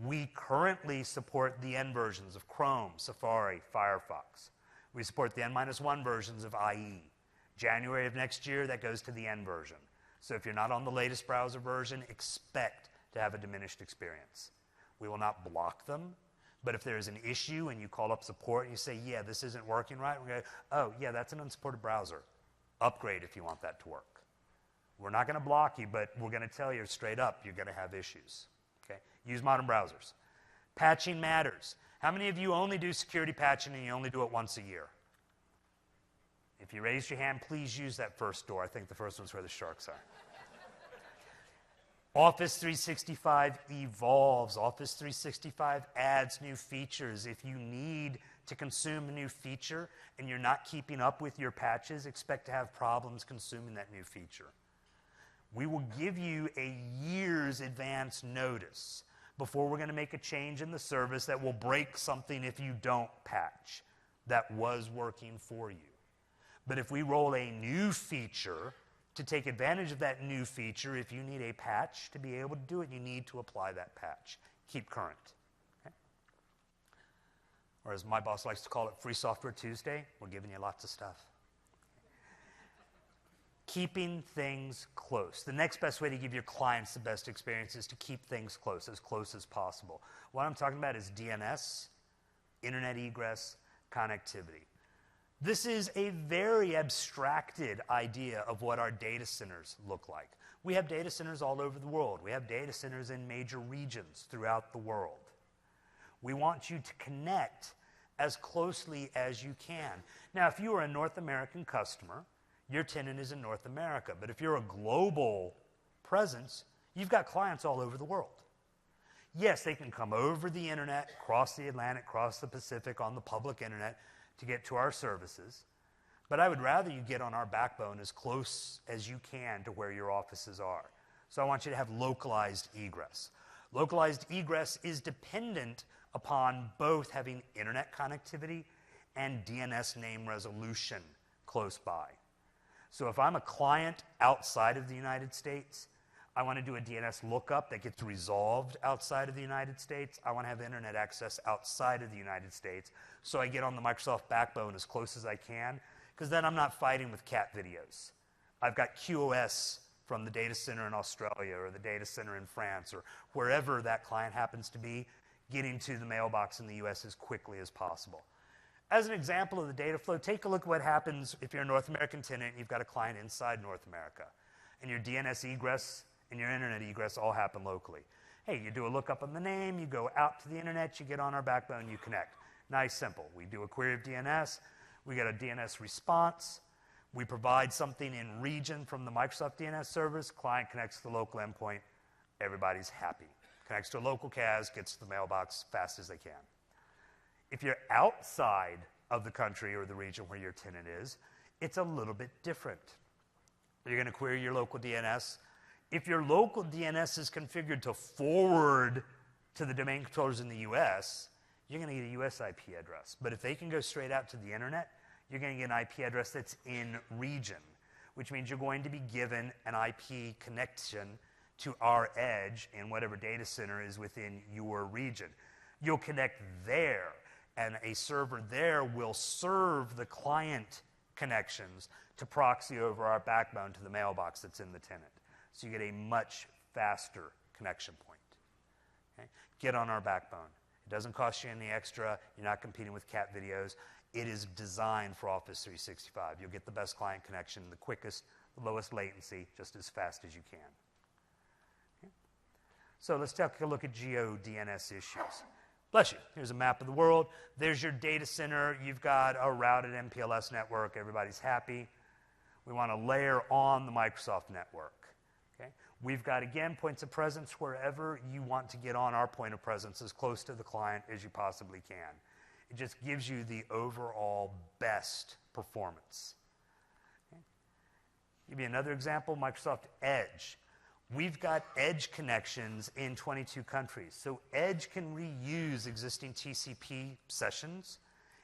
We currently support the N versions of Chrome, Safari, Firefox. We support the N-1 versions of IE. January of next year, that goes to the N version. So if you're not on the latest browser version, expect to have a diminished experience. We will not block them, but if there's an issue and you call up support and you say, yeah, this isn't working right, we're going to go, oh, yeah, that's an unsupported browser. Upgrade if you want that to work. We're not going to block you, but we're going to tell you straight up you're going to have issues. Okay? Use modern browsers. Patching matters. How many of you only do security patching and you only do it once a year? If you raise your hand, please use that first door. I think the first one's where the sharks are. Office 365 evolves. Office 365 adds new features. If you need to consume a new feature and you're not keeping up with your patches, expect to have problems consuming that new feature. We will give you a year's advance notice before we're going to make a change in the service that will break something if you don't patch that was working for you. But if we roll a new feature to take advantage of that new feature, if you need a patch to be able to do it, you need to apply that patch. Keep current. Okay? Or as my boss likes to call it, Free Software Tuesday, we're giving you lots of stuff. Keeping things close. The next best way to give your clients the best experience is to keep things close as possible. What I'm talking about is DNS, internet egress, connectivity. This is a very abstracted idea of what our data centers look like. We have data centers all over the world. We have data centers in major regions throughout the world. We want you to connect as closely as you can. Now, if you are a North American customer, your tenant is in North America. But if you're a global presence, you've got clients all over the world. Yes, they can come over the internet, cross the Atlantic, cross the Pacific on the public internet to get to our services. But I would rather you get on our backbone as close as you can to where your offices are. So I want you to have localized egress. Localized egress is dependent upon both having internet connectivity and DNS name resolution close by. So if I'm a client outside of the United States, I want to do a DNS lookup that gets resolved outside of the United States. I want to have internet access outside of the United States. So I get on the Microsoft backbone as close as I can, because then I'm not fighting with cat videos. I've got QoS from the data center in Australia or the data center in France or wherever that client happens to be, getting to the mailbox in the US as quickly as possible. As an example of the data flow, take a look at what happens if you're a North American tenant and you've got a client inside North America. And your DNS egress and your internet egress all happen locally. Hey, you do a lookup on the name, you go out to the internet, you get on our backbone, you connect. Nice, simple. We do a query of DNS, we get a DNS response, we provide something in region from the Microsoft DNS servers, client connects to the local endpoint, everybody's happy. Connects to a local CAS, gets to the mailbox fast as they can. If you're outside of the country or the region where your tenant is, it's a little bit different. You're going to query your local DNS. If your local DNS is configured to forward to the domain controllers in the US, you're going to get a US IP address. But if they can go straight out to the internet, you're going to get an IP address that's in region, which means you're going to be given an IP connection to our edge in whatever data center is within your region. You'll connect there, and a server there will serve the client connections to proxy over our backbone to the mailbox that's in the tenant. So you get a much faster connection point. Okay? Get on our backbone. It doesn't cost you any extra. You're not competing with cat videos. It is designed for Office 365. You'll get the best client connection, the quickest, the lowest latency, just as fast as you can. Okay? So let's take a look at geo-DNS issues. Bless you. Here's a map of the world. There's your data center. You've got a routed MPLS network. Everybody's happy. We want to layer on the Microsoft network. Okay? We've got, again, points of presence wherever you want to get on our point of presence as close to the client as you possibly can. It just gives you the overall best performance. Okay? Give you another example, Microsoft Edge. We've got Edge connections in 22 countries. So Edge can reuse existing TCP sessions.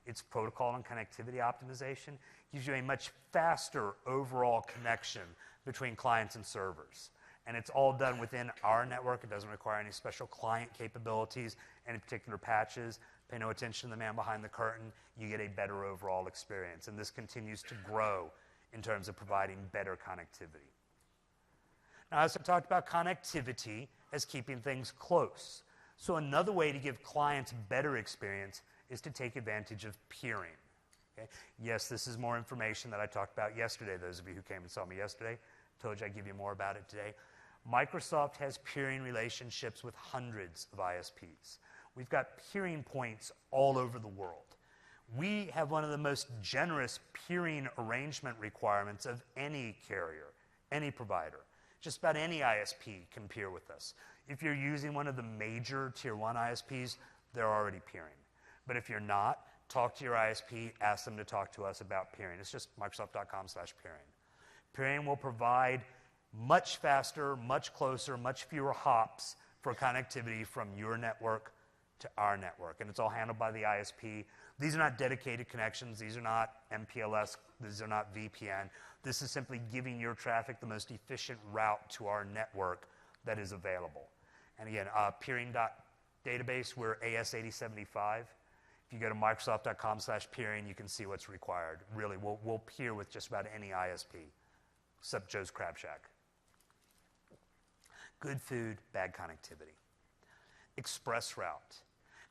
Its protocol and connectivity optimization gives you a much faster overall connection between clients and servers. And it's all done within our network. It doesn't require any special client capabilities, any particular patches. Pay no attention to the man behind the curtain. You get a better overall experience. And this continues to grow in terms of providing better connectivity. Now, as I talked about connectivity as keeping things close. So another way to give clients better experience is to take advantage of peering. Okay? Yes, this is more information that I talked about yesterday. Those of you who came and saw me yesterday, told you I'd give you more about it today. Microsoft has peering relationships with hundreds of ISPs. We've got peering points all over the world. We have one of the most generous peering arrangement requirements of any carrier, any provider. Just about any ISP can peer with us. If you're using one of the major Tier 1 ISPs, they're already peering. But if you're not, talk to your ISP, ask them to talk to us about peering. It's just Microsoft.com/peering. Peering will provide much faster, much closer, much fewer hops for connectivity from your network to our network. And it's all handled by the ISP. These are not dedicated connections. These are not MPLS. These are not VPN. This is simply giving your traffic the most efficient route to our network that is available. And again, peering.database, we're AS8075. If you go to Microsoft.com/peering, you can see what's required. Really, we'll peer with just about any ISP, except Joe's Crab Shack. Good food, bad connectivity. ExpressRoute.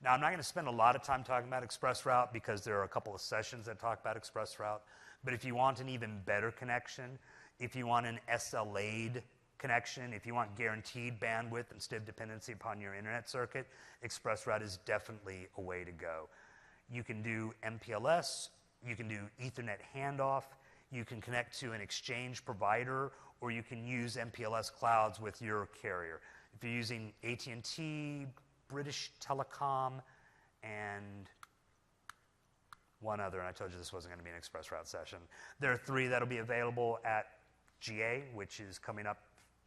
Now, I'm not going to spend a lot of time talking about ExpressRoute because there are a couple of sessions that talk about ExpressRoute. But if you want an even better connection, if you want an SLA'd connection, if you want guaranteed bandwidth instead of dependency upon your internet circuit, ExpressRoute is definitely a way to go. You can do MPLS, you can do Ethernet handoff, you can connect to an exchange provider, or you can use MPLS clouds with your carrier. If you're using AT&T, British Telecom, and one other, and I told you this wasn't going to be an ExpressRoute session. There are 3 that'll be available at GA, which is coming up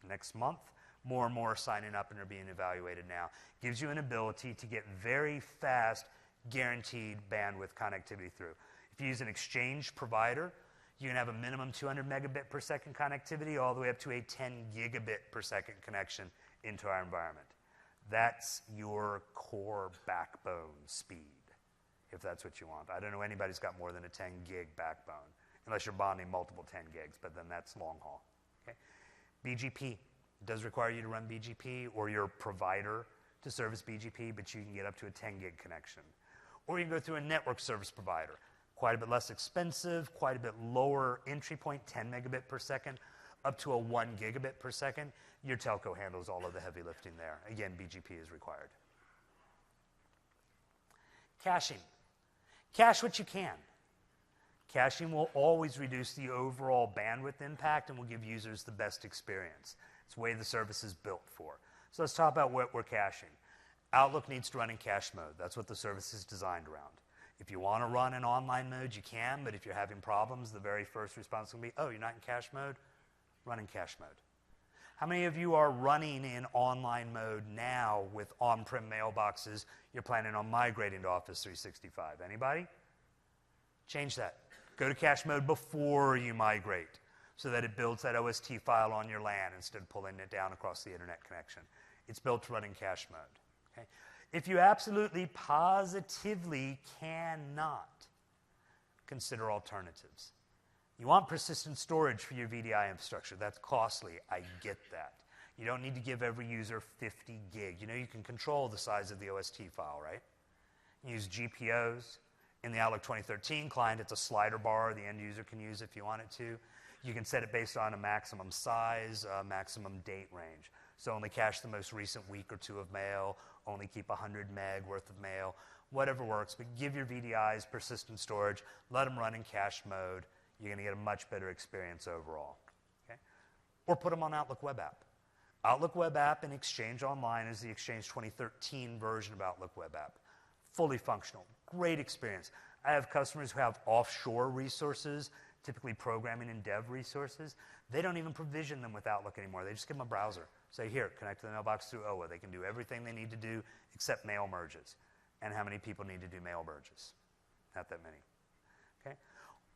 next month. More and more are signing up and are being evaluated now. Gives you an ability to get very fast, guaranteed bandwidth connectivity through. If you use an exchange provider, you can have a minimum 200 megabit per second connectivity all the way up to a 10 gigabit per second connection into our environment. That's your core backbone speed, if that's what you want. I don't know anybody's got more than a 10 gig backbone, unless you're bonding multiple 10 gigs, but then that's long haul. Okay? BGP does require you to run BGP or your provider to service BGP, but you can get up to a 10 gig connection. Or you can go through a network service provider. Quite a bit less expensive, quite a bit lower entry point, 10 megabit per second, up to a 1 gigabit per second. Your telco handles all of the heavy lifting there. Again, BGP is required. Caching. Cache what you can. Caching will always reduce the overall bandwidth impact and will give users the best experience. It's the way the service is built for. So let's talk about what we're caching. Outlook needs to run in cache mode. That's what the service is designed around. If you want to run in online mode, you can, but if you're having problems, the very first response will be, oh, you're not in cache mode? Run in cache mode. How many of you are running in online mode now with on-prem mailboxes you're planning on migrating to Office 365? Anybody? Change that. Go to cache mode before you migrate so that it builds that OST file on your LAN instead of pulling it down across the internet connection. It's built to run in cache mode. Okay? If you absolutely, positively cannot, consider alternatives. You want persistent storage for your VDI infrastructure. That's costly. I get that. You don't need to give every user 50 gig. You know you can control the size of the OST file, right? You use GPOs. In the Outlook 2013 client, it's a slider bar the end user can use if you want it to. You can set it based on a maximum size, a maximum date range. So only cache the most recent week or two of mail, only keep 100 meg worth of mail, whatever works. But give your VDIs persistent storage. Let them run in cache mode. You're going to get a much better experience overall. Okay? Or put them on Outlook Web App. Outlook Web App and Exchange Online is the Exchange 2013 version of Outlook Web App. Fully functional. Great experience. I have customers who have offshore resources, typically programming and dev resources. They don't even provision them with Outlook anymore. They just give them a browser. Say, here, connect to the mailbox through OWA. They can do everything they need to do except mail merges. And how many people need to do mail merges? Not that many. Okay?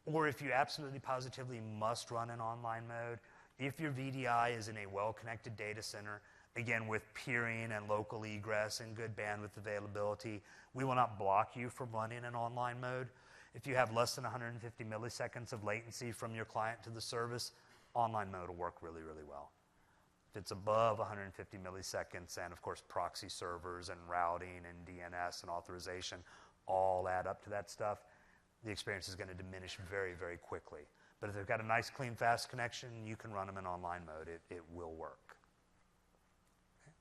Or if you absolutely positively must run in online mode, if your VDI is in a well-connected data center, again with peering and local egress and good bandwidth availability, we will not block you from running in online mode. If you have less than 150 milliseconds of latency from your client to the service, online mode will work really, really well. If it's above 150 milliseconds, and of course proxy servers and routing and DNS and authorization all add up to that stuff, the experience is going to diminish very, very quickly. But if they've got a nice, clean, fast connection, you can run them in online mode. It will work. Okay.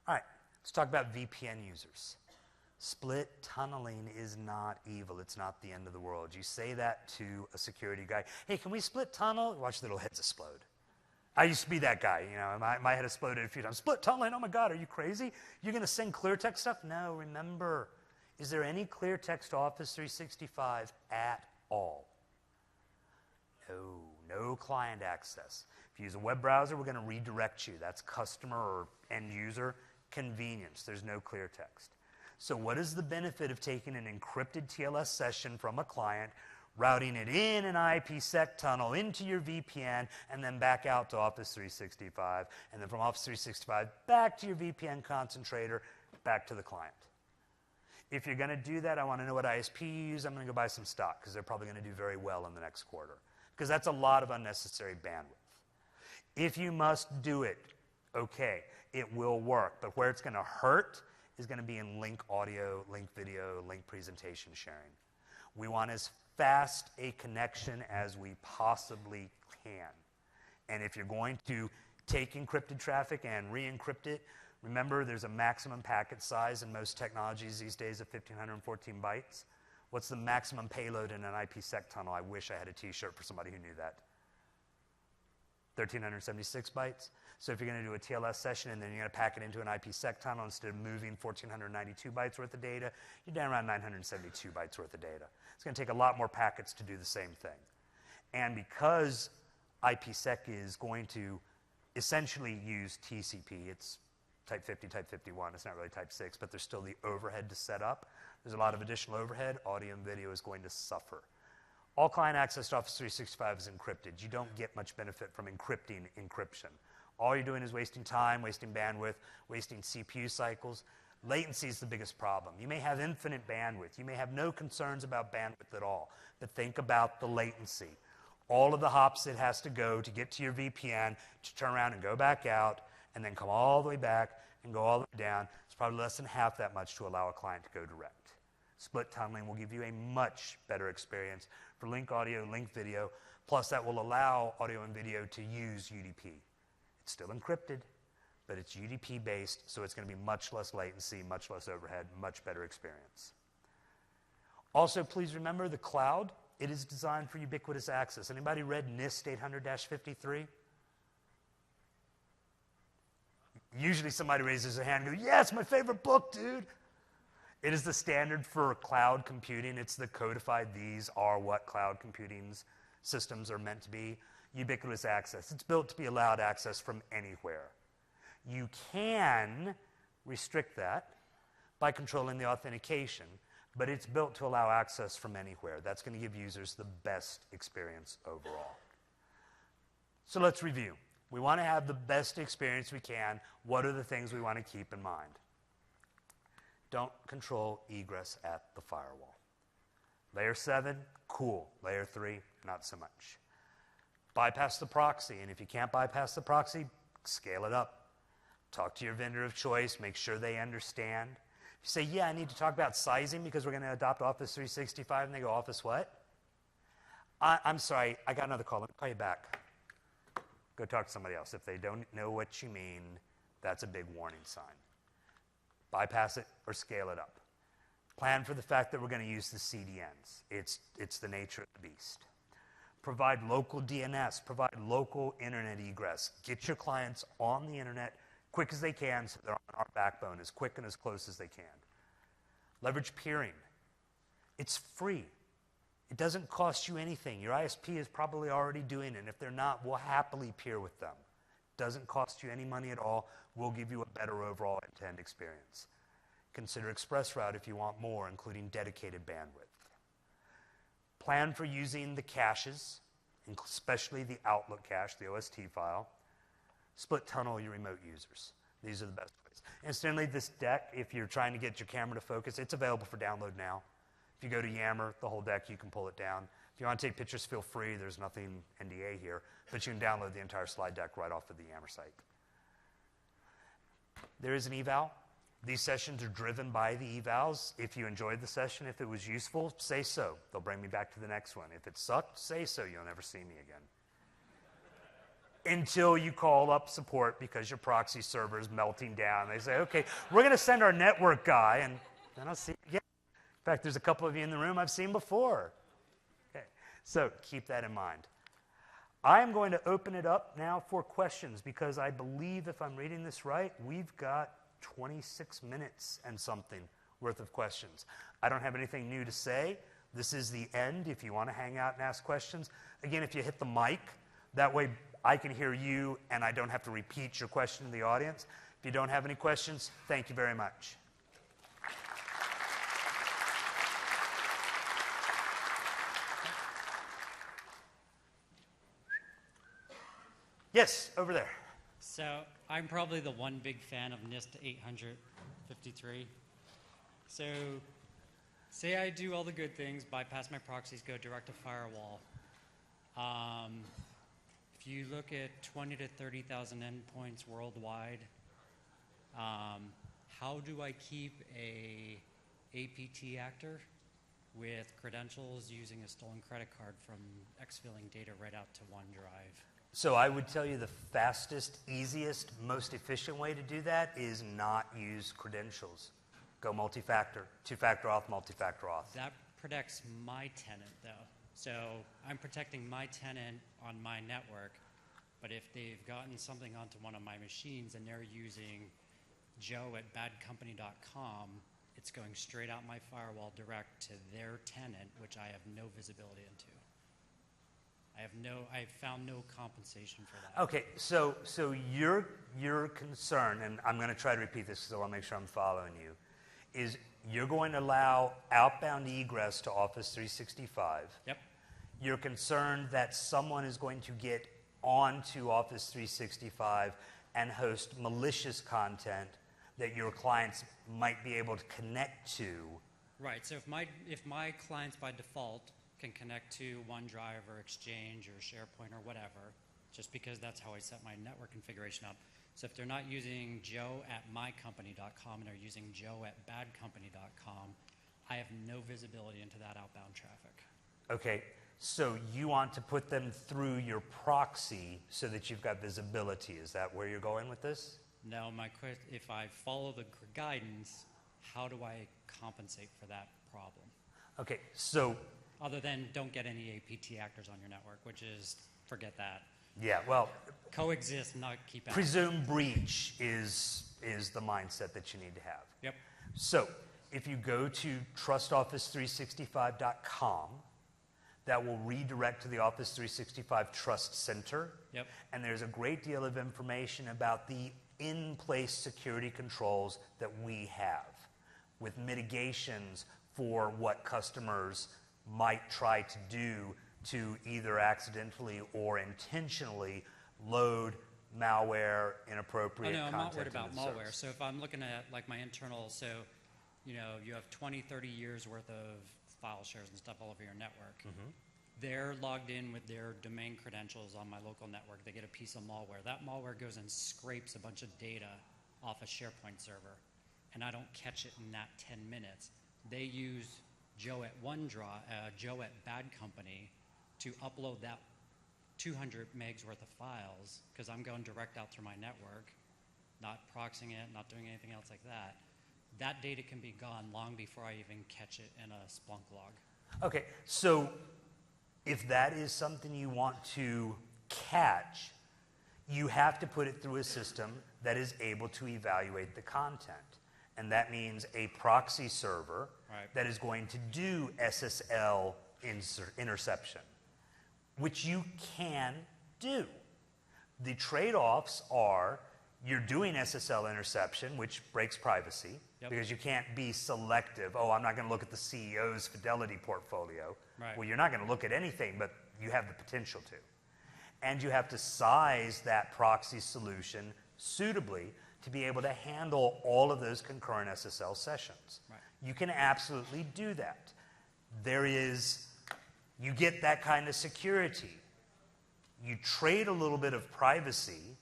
All right, let's talk about VPN users. Split tunneling is not evil. It's not the end of the world. You say that to a security guy, hey, can we split tunnel? Watch their little heads explode. I used to be that guy, you know, my head exploded a few times. Split tunneling, oh my God, are you crazy? You're going to send clear text stuff? No, remember, is there any clear text to Office 365 at all? No client access. If you use a web browser, we're going to redirect you. That's customer or end user convenience. There's no clear text. So what is the benefit of taking an encrypted TLS session from a client, routing it in an IPsec tunnel into your VPN, and then back out to Office 365, and then from Office 365 back to your VPN concentrator, back to the client? If you're going to do that, I want to know what ISP you use. I'm going to go buy some stock because they're probably going to do very well in the next quarter, because that's a lot of unnecessary bandwidth. If you must do it, okay, it will work, but where it's going to hurt is going to be in link audio, link video, link presentation sharing. We want as fast a connection as we possibly can. And if you're going to take encrypted traffic and re-encrypt it, remember there's a maximum packet size in most technologies these days of 1,514 bytes. What's the maximum payload in an IPsec tunnel? I wish I had a t-shirt for somebody who knew that. 1,376 bytes. So if you're going to do a TLS session and then you're going to pack it into an IPsec tunnel instead of moving 1,492 bytes worth of data, you're down around 972 bytes worth of data. It's going to take a lot more packets to do the same thing. And because IPsec is going to essentially use TCP, it's type 50, type 51, it's not really type 6, but there's still the overhead to set up. There's a lot of additional overhead. Audio and video is going to suffer. All client access to Office 365 is encrypted. You don't get much benefit from encrypting encryption. All you're doing is wasting time, wasting bandwidth, wasting CPU cycles. Latency is the biggest problem. You may have infinite bandwidth. You may have no concerns about bandwidth at all, but think about the latency. all of the hops it has to go to get to your VPN, to turn around and go back out, and then come all the way back and go all the way down. It's probably less than half that much to allow a client to go direct. Split tunneling will give you a much better experience for link audio, link video, plus that will allow audio and video to use UDP. It's still encrypted, but it's UDP based, so it's going to be much less latency, much less overhead, much better experience. Also, please remember the cloud, it is designed for ubiquitous access. Anybody read NIST 800-53? Usually somebody raises their hand and goes, yeah, it's my favorite book, dude. It is the standard for cloud computing. It's the codified, these are what cloud computing systems are meant to be. Ubiquitous access. It's built to be allowed access from anywhere. You can restrict that by controlling the authentication, but it's built to allow access from anywhere. That's going to give users the best experience overall. So let's review. We want to have the best experience we can. What are the things we want to keep in mind? Don't control egress at the firewall. Layer 7, cool. Layer 3, not so much. Bypass the proxy, and if you can't bypass the proxy, scale it up. Talk to your vendor of choice, make sure they understand. You say, yeah, I need to talk about sizing because we're going to adopt Office 365, and they go, Office what? I'm sorry, I got another call. Let me call you back. Go talk to somebody else. If they don't know what you mean, that's a big warning sign. Bypass it or scale it up. Plan for the fact that we're going to use the CDNs. It's the nature of the beast. Provide local DNS. Provide local internet egress. Get your clients on the internet quick as they can so they're on our backbone as quick and as close as they can. Leverage peering. It's free. It doesn't cost you anything. Your ISP is probably already doing it. And if they're not, we'll happily peer with them. Doesn't cost you any money at all. We'll give you a better overall end-to-end experience. Consider ExpressRoute if you want more, including dedicated bandwidth. Plan for using the caches, especially the Outlook cache, the OST file. Split tunnel your remote users. These are the best ways. Incidentally, this deck, if you're trying to get your camera to focus, it's available for download now. If you go to Yammer, the whole deck, you can pull it down. If you want to take pictures, feel free. There's nothing NDA here, but you can download the entire slide deck right off of the Yammer site. There is an eval. These sessions are driven by the evals. If you enjoyed the session, if it was useful, say so. They'll bring me back to the next one. If it sucked, say so. You'll never see me again. Until you call up support because your proxy server is melting down. They say, okay, we're going to send our network guy, and then I'll see you again. In fact, there's a couple of you in the room I've seen before. Okay, so keep that in mind. I am going to open it up now for questions because I believe, if I'm reading this right, we've got 26 minutes and something worth of questions. I don't have anything new to say. This is the end if you want to hang out and ask questions. Again, if you hit the mic, that way I can hear you and I don't have to repeat your question to the audience. If you don't have any questions, thank you very much. Yes, over there. So I'm probably the one big fan of NIST 800-53. So say I do all the good things, bypass my proxies, go direct to firewall. If you look at 20 to 30,000 endpoints worldwide, how do I keep a APT actor with credentials using a stolen credit card from exfilling data right out to OneDrive? So I would tell you the fastest, easiest, most efficient way to do that is not use credentials. Go multi-factor, two-factor auth, multi-factor auth. That protects my tenant, though. So I'm protecting my tenant on my network, but if they've gotten something onto one of my machines and they're using Joe at badcompany.com, it's going straight out my firewall direct to their tenant, which I have no visibility into. I've found no compensation for that. Okay, so your concern, and I'm going to try to repeat this because I want to make sure I'm following you, is you're going to allow outbound egress to Office 365. Yep. You're concerned that someone is going to get onto Office 365 and host malicious content that your clients might be able to connect to. Right. So if my clients by default can connect to OneDrive or Exchange or SharePoint or whatever, just because that's how I set my network configuration up. So if they're not using joe@mycompany.com and they're using joe@badcompany.com, I have no visibility into that outbound traffic. Okay, so you want to put them through your proxy so that you've got visibility. Is that where you're going with this? No, if I follow the guidance, how do I compensate for that problem? Okay, so Other than don't get any APT actors on your network, which is, forget that. yeah, well, Coexist, not keep out. presume breach is the mindset that you need to have. Yep. So if you go to trustoffice365.com, that will redirect to the Office 365 Trust Center. Yep. And there's a great deal of information about the in-place security controls that we have with mitigations for what customers might try to do to either accidentally or intentionally load malware, inappropriate I'm content. not worried about into the malware. service. So if I'm looking at like my internal, so you have 20, 30 years worth of file shares and stuff all over your network. Mm-hmm. They're logged in with their domain credentials on my local network. They get a piece of malware. That malware goes and scrapes a bunch of data off a SharePoint server, and I don't catch it in that 10 minutes. They use Joe at Joe at Bad Company to upload that 200 megs worth of files, because I'm going direct out through my network, not proxying it, not doing anything else like that. That data can be gone long before I even catch it in a Splunk log. Okay, so if that is something you want to catch, you have to put it through a system that is able to evaluate the content. And that means a proxy server Right. that is going to do SSL interception, which you can do. The trade-offs are you're doing SSL interception, which breaks privacy, Yep. because you can't be selective. Oh, I'm not going to look at the CEO's Fidelity portfolio. Right. Well, you're not going to look at anything, but you have the potential to. And you have to size that proxy solution suitably to be able to handle all of those concurrent SSL sessions. Right. You can absolutely do that. You get that kind of security. You trade a little bit of privacy.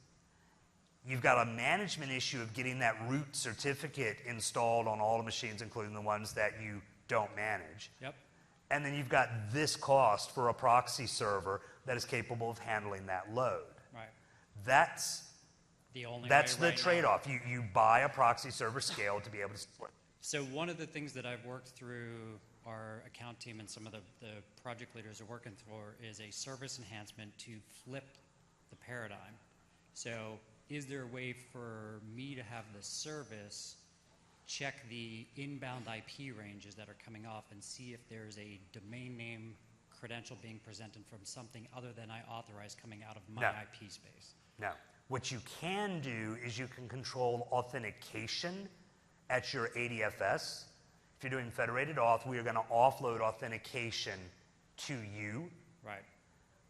You've got a management issue of getting that root certificate installed on all the machines, including the ones that you don't manage. Yep. And then you've got this cost for a proxy server that is capable of handling that load. Right. That's The only the way right now. trade-off. You buy a proxy server scaled to be able to support. So one of the things that I've worked through our account team and some of the project leaders are working for is a service enhancement to flip the paradigm. So is there a way for me to have the service check the inbound IP ranges that are coming off and see if there's a domain name credential being presented from something other than I authorize coming out of my No. IP space? No. What you can do is you can control authentication at your ADFS. If you're doing federated auth, we are going to offload authentication to you. Right.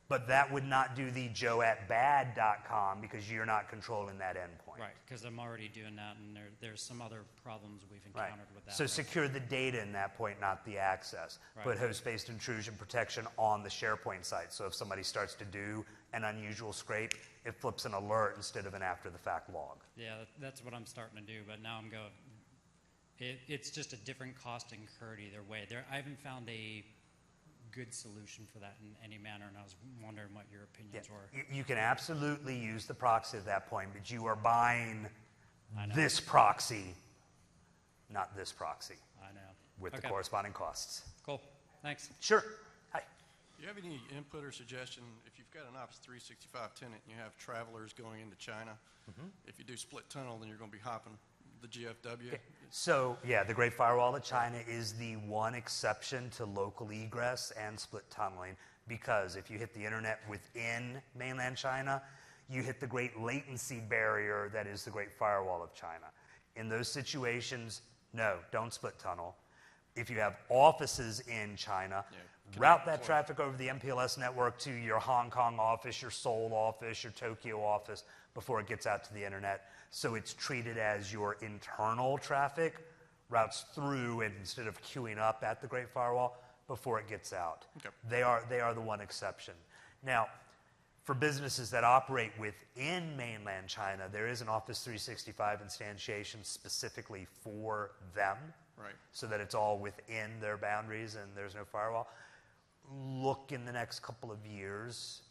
But that would not do the joe@bad.com because you're not controlling that endpoint. Right, because I'm already doing that, and there's some other problems we've Right. encountered with that. So right? secure the data in that point, not the access. Right. Put host-based intrusion protection on the SharePoint site. So if somebody starts to do an unusual scrape, it flips an alert instead of an after-the-fact log. Yeah, that's what I'm starting to do, but now I'm going, it's just a different cost incurred either way. I haven't found a good solution for that in any manner, and I was wondering what your opinions were. You can absolutely use the proxy at that point, but you are buying I know. this proxy, not this proxy, I know. with the Okay. corresponding costs. Cool, thanks. Sure. Hi. Do you have any input or suggestion, if you've got an Office 365 tenant and you have travelers going into China, if you do split tunnel, then you're going to be hopping the GFW? Okay. So, yeah, the Great Firewall of China is the one exception to local egress and split tunneling, because if you hit the internet within mainland China, you hit the great latency barrier that is the Great Firewall of China. In those situations, no, don't split tunnel. If you have offices in China, route that traffic over the MPLS network to your Hong Kong office, your Seoul office, your Tokyo office before it gets out to the internet. So it's treated as your internal traffic routes through, and instead of queuing up at the Great Firewall, before it gets out. Okay. They are the one exception. Now, for businesses that operate within mainland China, there is an Office 365 instantiation specifically for them, Right. so that it's all within their boundaries and there's no firewall. Look in the next couple of years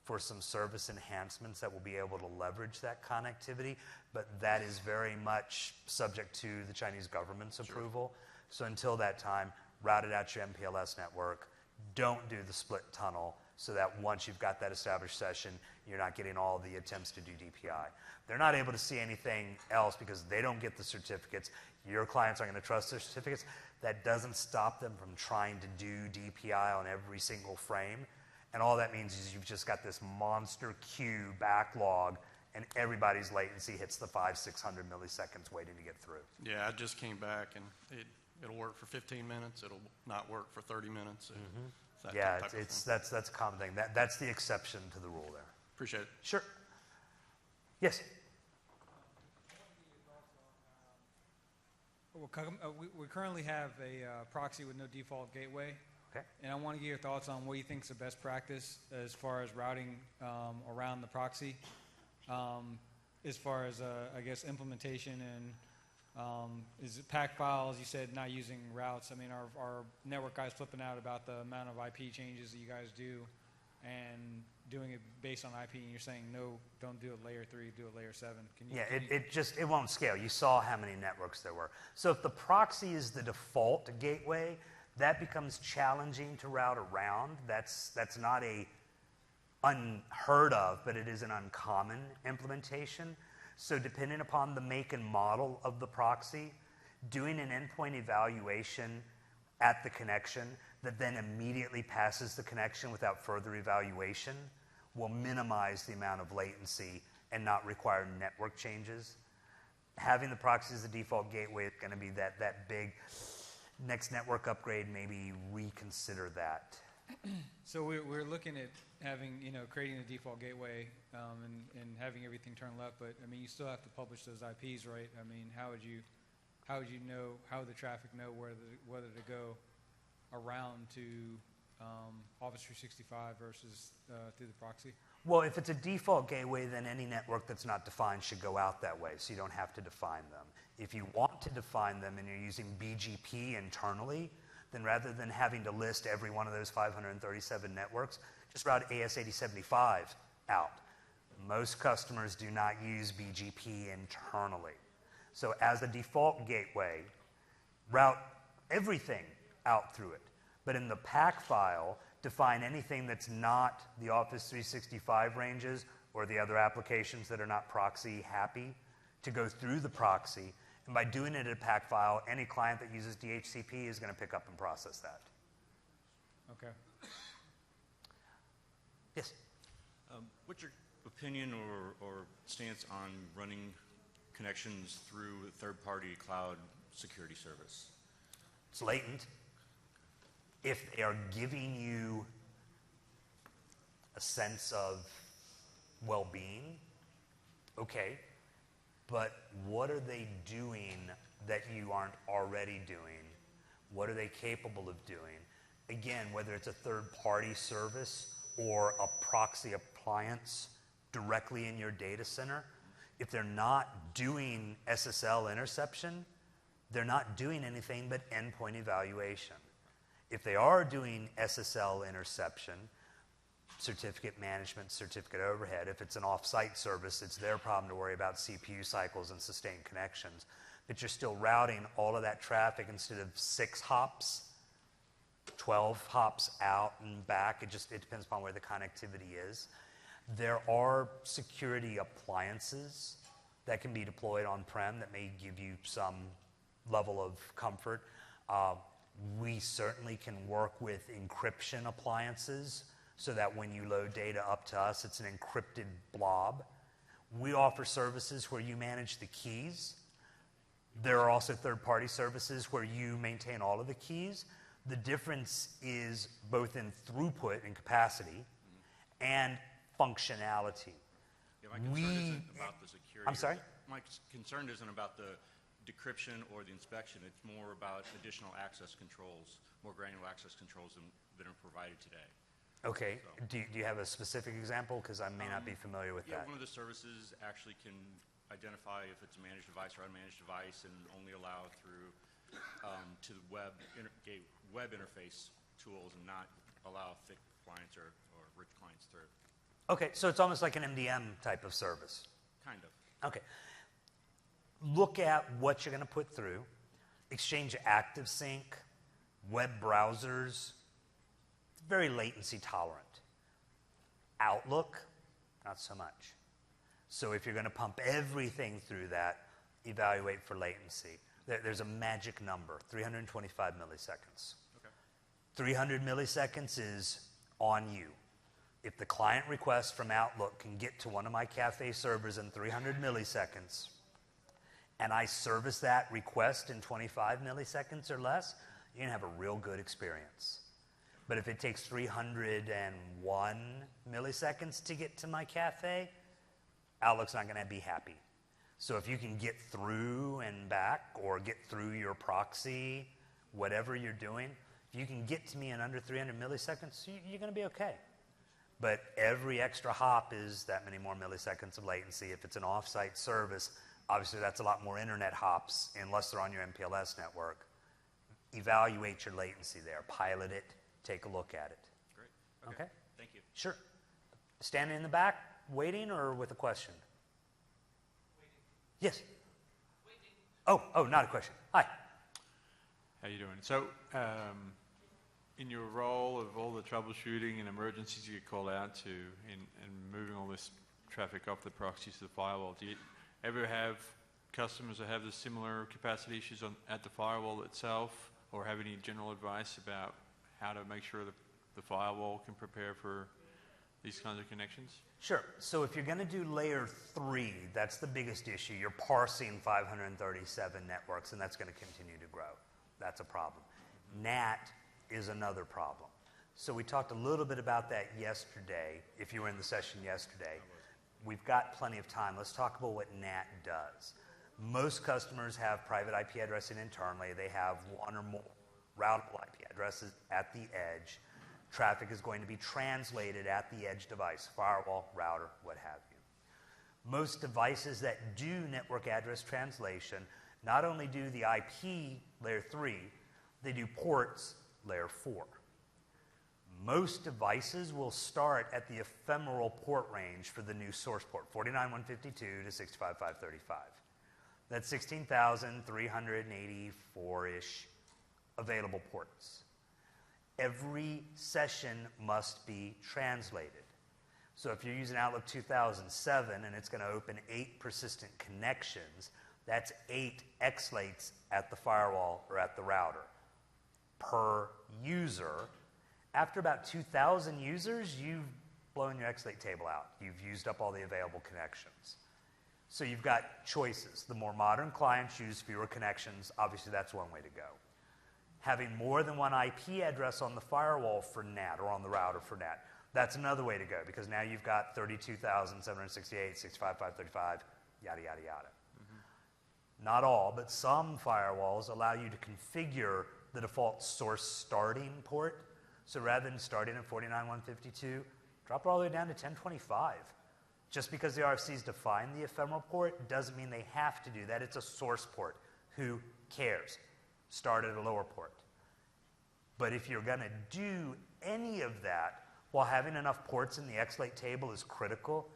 for some service enhancements that will be able to leverage that connectivity, but that is very much subject to the Chinese government's approval. So until that time, route it out your MPLS network. Don't do the split tunnel, so that once you've got that established session, you're not getting all the attempts to do DPI. They're not able to see anything else because they don't get the certificates. Your clients aren't going to trust their certificates. That doesn't stop them from trying to do DPI on every single frame. And all that means is you've just got this monster queue backlog, and everybody's latency hits the 500-600 milliseconds waiting to get through. Yeah, I just came back, and it'll work for 15 minutes. It'll not work for 30 minutes. That Yeah, type of thing. that's a common thing. That's the exception to the rule there. Appreciate it. Sure. Yes. We currently have a proxy with no default gateway, Okay. and I want to get your thoughts on what you think is the best practice as far as routing around the proxy, as far as, I guess, implementation and is it pack files? You said not using routes. I mean, our network guys flipping out about the amount of IP changes that you guys do and doing it based on IP, and you're saying, no, don't do it layer 3, do it layer 7. Can you, Yeah, it won't scale. You saw how many networks there were. So if the proxy is the default gateway, that becomes challenging to route around. That's not a unheard of, but it is an uncommon implementation. So depending upon the make and model of the proxy, doing an endpoint evaluation at the connection that then immediately passes the connection without further evaluation will minimize the amount of latency and not require network changes. Having the proxy as the default gateway is going to be that big next network upgrade, maybe reconsider that. So we're looking at having, creating a default gateway and having everything turn left, but I mean, you still have to publish those IPs, right? I mean, how would you know, how would the traffic know whether to go around to Office 365 versus through the proxy? Well, if it's a default gateway, then any network that's not defined should go out that way, so you don't have to define them. If you want to define them and you're using BGP internally, then rather than having to list every one of those 537 networks, just route AS8075 out. Most customers do not use BGP internally. So as a default gateway, route everything out through it. But in the pack file, define anything that's not the Office 365 ranges or the other applications that are not proxy happy to go through the proxy. And by doing it in a pack file, any client that uses DHCP is going to pick up and process that. Okay. Yes? What's your opinion or stance on running connections through a third-party cloud security service? It's latent. If they are giving you a sense of well-being, okay. But what are they doing that you aren't already doing? What are they capable of doing? Again, whether it's a third-party service or a proxy appliance directly in your data center, if they're not doing SSL interception, they're not doing anything but endpoint evaluation. If they are doing SSL interception, certificate management, certificate overhead, if it's an off-site service, it's their problem to worry about CPU cycles and sustained connections. But you're still routing all of that traffic instead of 6 hops, 12 hops out and back. It depends upon where the connectivity is. There are security appliances that can be deployed on-prem that may give you some level of comfort. We certainly can work with encryption appliances so that when you load data up to us, it's an encrypted blob. We offer services where you manage the keys. There are also third-party services where you maintain all of the keys. The difference is both in throughput and capacity and functionality. Yeah, my concern isn't about the security. I'm sorry? My concern isn't about the decryption or the inspection. It's more about additional access controls, more granular access controls than are provided today. Okay. Do you have a specific example? Because I may not be familiar with that. One of the services actually can identify if it's a managed device or unmanaged device and only allow through to the web interface tools and not allow thick clients or rich clients through. Okay, so it's almost like an MDM type of service. Kind of. Okay. Look at what you're going to put through. Exchange ActiveSync, web browsers, very latency tolerant. Outlook, not so much. So if you're going to pump everything through that, evaluate for latency. There's a magic number, 325 milliseconds. Okay. 300 milliseconds is on you. If the client request from Outlook can get to one of my cafe servers in 300 milliseconds, and I service that request in 25 milliseconds or less, you're going to have a real good experience. But if it takes 301 milliseconds to get to my cafe, Outlook's not going to be happy. So if you can get through and back, or get through your proxy, whatever you're doing, if you can get to me in under 300 milliseconds, you're going to be okay. But every extra hop is that many more milliseconds of latency. If it's an off-site service, obviously that's a lot more internet hops, unless they're on your MPLS network. Evaluate your latency there. Pilot it. Take a look at it. Great. Okay? Thank you. Sure. Standing in the back, waiting, or with a question? Waiting. Yes? Waiting. Oh, not a question. Hi. How you doing? So, in your role of all the troubleshooting and emergencies you get called out to and moving all this traffic off the proxies to the firewall, do you ever have customers that have the similar capacity issues at the firewall itself, or have any general advice about how to make sure that the firewall can prepare for these kinds of connections? Sure. So if you're going to do layer 3, that's the biggest issue. You're parsing 537 networks, and that's going to continue to grow. That's a problem. NAT is another problem. So we talked a little bit about that yesterday, if you were in the session yesterday. We've got plenty of time. Let's talk about what NAT does. Most customers have private IP addressing internally. They have one or more routable IP addresses at the edge. Traffic is going to be translated at the edge device, firewall, router, what have you. Most devices that do network address translation not only do the IP layer 3, they do ports layer 4. Most devices will start at the ephemeral port range for the new source port, 49.152 to 65.535. That's 16,384-ish available ports. Every session must be translated. So if you're using Outlook 2007 and it's going to open 8 persistent connections, that's 8 XLates at the firewall or at the router per user. After about 2,000 users, you've blown your XLate table out. You've used up all the available connections. So you've got choices. The more modern clients use fewer connections. Obviously, that's one way to go. Having more than one IP address on the firewall for NAT or on the router for NAT, that's another way to go, because now you've got 32,768, 65.535, yada, yada, yada. Not all, but some firewalls allow you to configure the default source starting port. So rather than starting at 49.152, drop it all the way down to 1025. Just because the RFCs define the ephemeral port doesn't mean they have to do that. It's a source port. Who cares? Start at a lower port. But if you're going to do any of that while having enough ports in the XLate table is critical,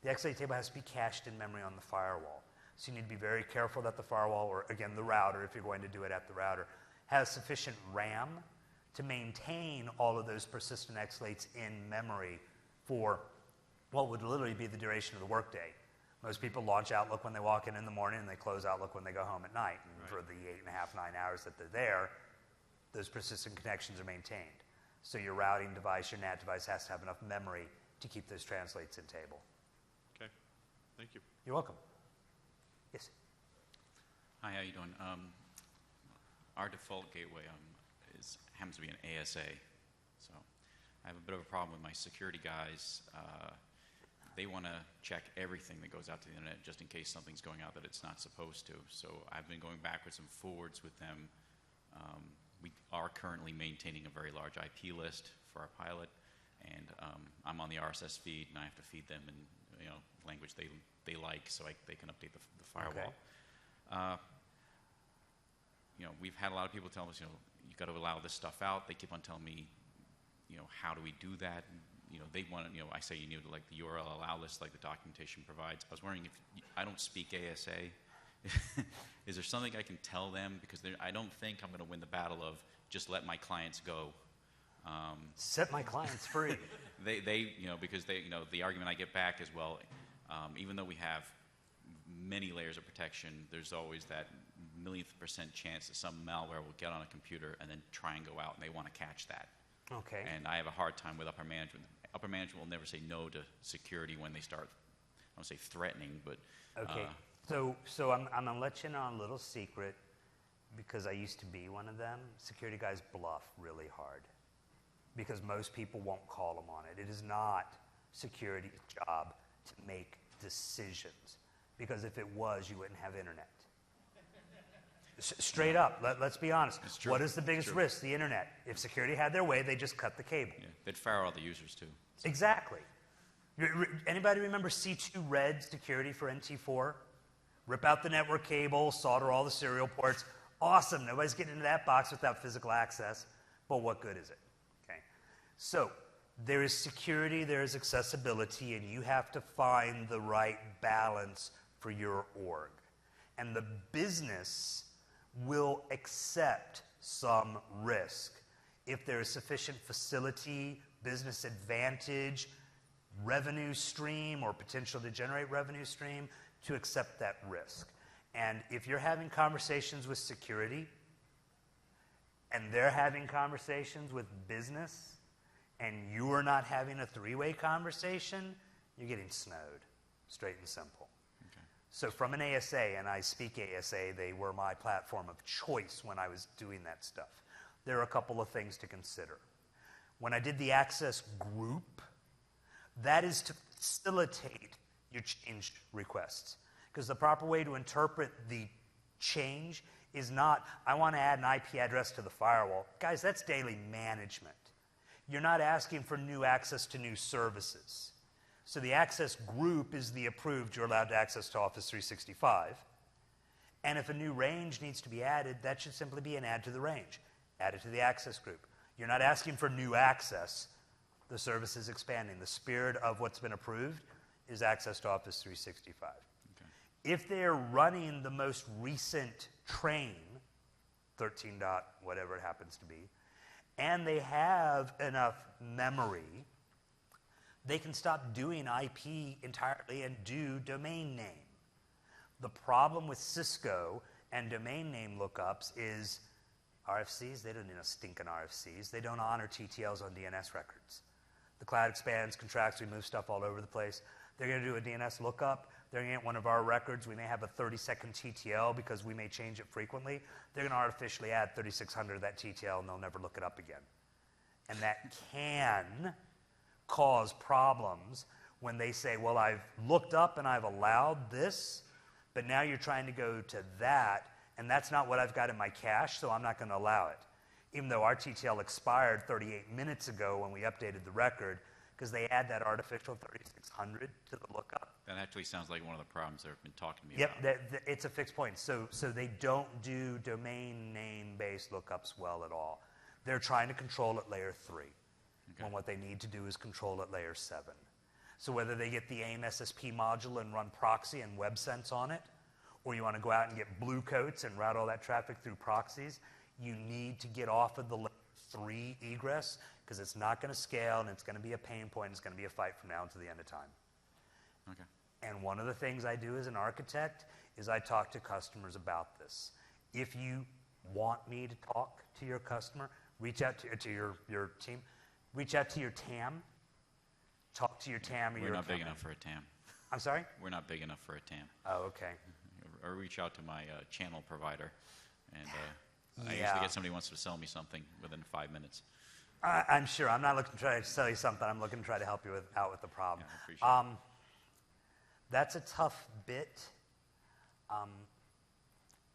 the XLate table has to be cached in memory on the firewall. So you need to be very careful that the firewall, or again the router, if you're going to do it at the router, has sufficient RAM to maintain all of those persistent XLates in memory for what would literally be the duration of the workday. Most people launch Outlook when they walk in the morning, and they close Outlook when they go home at night. And for the 8.5, 9 hours that they're there, those persistent connections are maintained. So your routing device, your NAT device, has to have enough memory to keep those translates in table. Okay, thank you. You're welcome. Yes? Hi, how you doing? Our default gateway happens to be an ASA, so I have a bit of a problem with my security guys they want to check everything that goes out to the internet just in case something's going out that it's not supposed to. So I've been going backwards and forwards with them. We are currently maintaining a very large IP list for our pilot, and I'm on the RSS feed, and I have to feed them in language they like, so they can update the firewall. Okay. We've had a lot of people tell us, you got to allow this stuff out. They keep on telling me, how do we do that? They want to, I say you need like the URL allow list like the documentation provides. I was wondering if I don't speak ASA, is there something I can tell them? Because I don't think I'm going to win the battle of just let my clients go. Set my clients free. Because the argument I get back is, well, even though we have many layers of protection, there's always that millionth % chance that some malware will get on a computer and then try and go out, and they want to catch that. Okay. And I have a hard time with upper management. Upper management will never say no to security when they start, I don't say threatening, but... Okay. So I'm going to let you know a little secret, because I used to be one of them. Security guys bluff really hard because most people won't call them on it. It is not security's job to make decisions, because if it was, you wouldn't have internet. Straight up, let's be honest. It's true. What is the biggest It's true. risk? The internet. If security had their way, they just cut the cable. Yeah, they'd fire all the users too. Exactly. Anybody remember C2 Red security for NT4? Rip out the network cable, solder all the serial ports. Awesome. Nobody's getting into that box without physical access. But what good is it? Okay. So there is security, there is accessibility, and you have to find the right balance for your org. And the business will accept some risk if there is sufficient facility, business advantage, revenue stream, or potential to generate revenue stream to accept that risk. And if you're having conversations with security and they're having conversations with business and you're not having a three-way conversation, you're getting snowed, straight and simple. So from an ASA, and I speak ASA, they were my platform of choice when I was doing that stuff. There are a couple of things to consider. When I did the access group, that is to facilitate your change requests. Because the proper way to interpret the change is not, I want to add an IP address to the firewall. Guys, that's daily management. You're not asking for new access to new services. So the access group is the approved, you're allowed to access to Office 365. And if a new range needs to be added, that should simply be an add to the range. Add it to the access group. You're not asking for new access. The service is expanding. The spirit of what's been approved is access to Office 365. Okay. If they're running the most recent train, 13 dot whatever it happens to be, and they have enough memory, they can stop doing IP entirely and do domain name. The problem with Cisco and domain name lookups is RFCs, they don't need no stinking RFCs. They don't honor TTLs on DNS records. The cloud expands, contracts, we move stuff all over the place. They're going to do a DNS lookup. They're going to get one of our records. We may have a 30-second TTL because we may change it frequently. They're going to artificially add 3,600 of that TTL, and they'll never look it up again. And that can cause problems when they say, well, I've looked up and I've allowed this, but now you're trying to go to that, and that's not what I've got in my cache, so I'm not going to allow it. Even though our TTL expired 38 minutes ago when we updated the record, because they add that artificial 3,600 to the lookup. That actually sounds like one of the problems they've been talking to me Yep, about. it's a fixed point. So they don't do domain name-based lookups well at all. They're trying to control at layer 3, when what they need to do is control at layer 7. So whether they get the AIM SSP module and run proxy and WebSense on it, or you want to go out and get blue coats and route all that traffic through proxies, you need to get off of the layer 3 egress, because it's not going to scale, and it's going to be a pain point. It's going to be a fight from now until the end of time. Okay. And one of the things I do as an architect is I talk to customers about this. If you want me to talk to your customer, reach out to your team, reach out to your TAM, talk to your TAM or We're your not big account enough for a TAM. I'm sorry? We're not big enough for a TAM. Oh, okay. Or reach out to my channel provider, and I Yeah. usually get somebody who wants to sell me something within 5 minutes. I'm sure. I'm not looking to try to sell you something. I'm looking to try to help you out with the problem. Yeah, I appreciate That's a tough bit.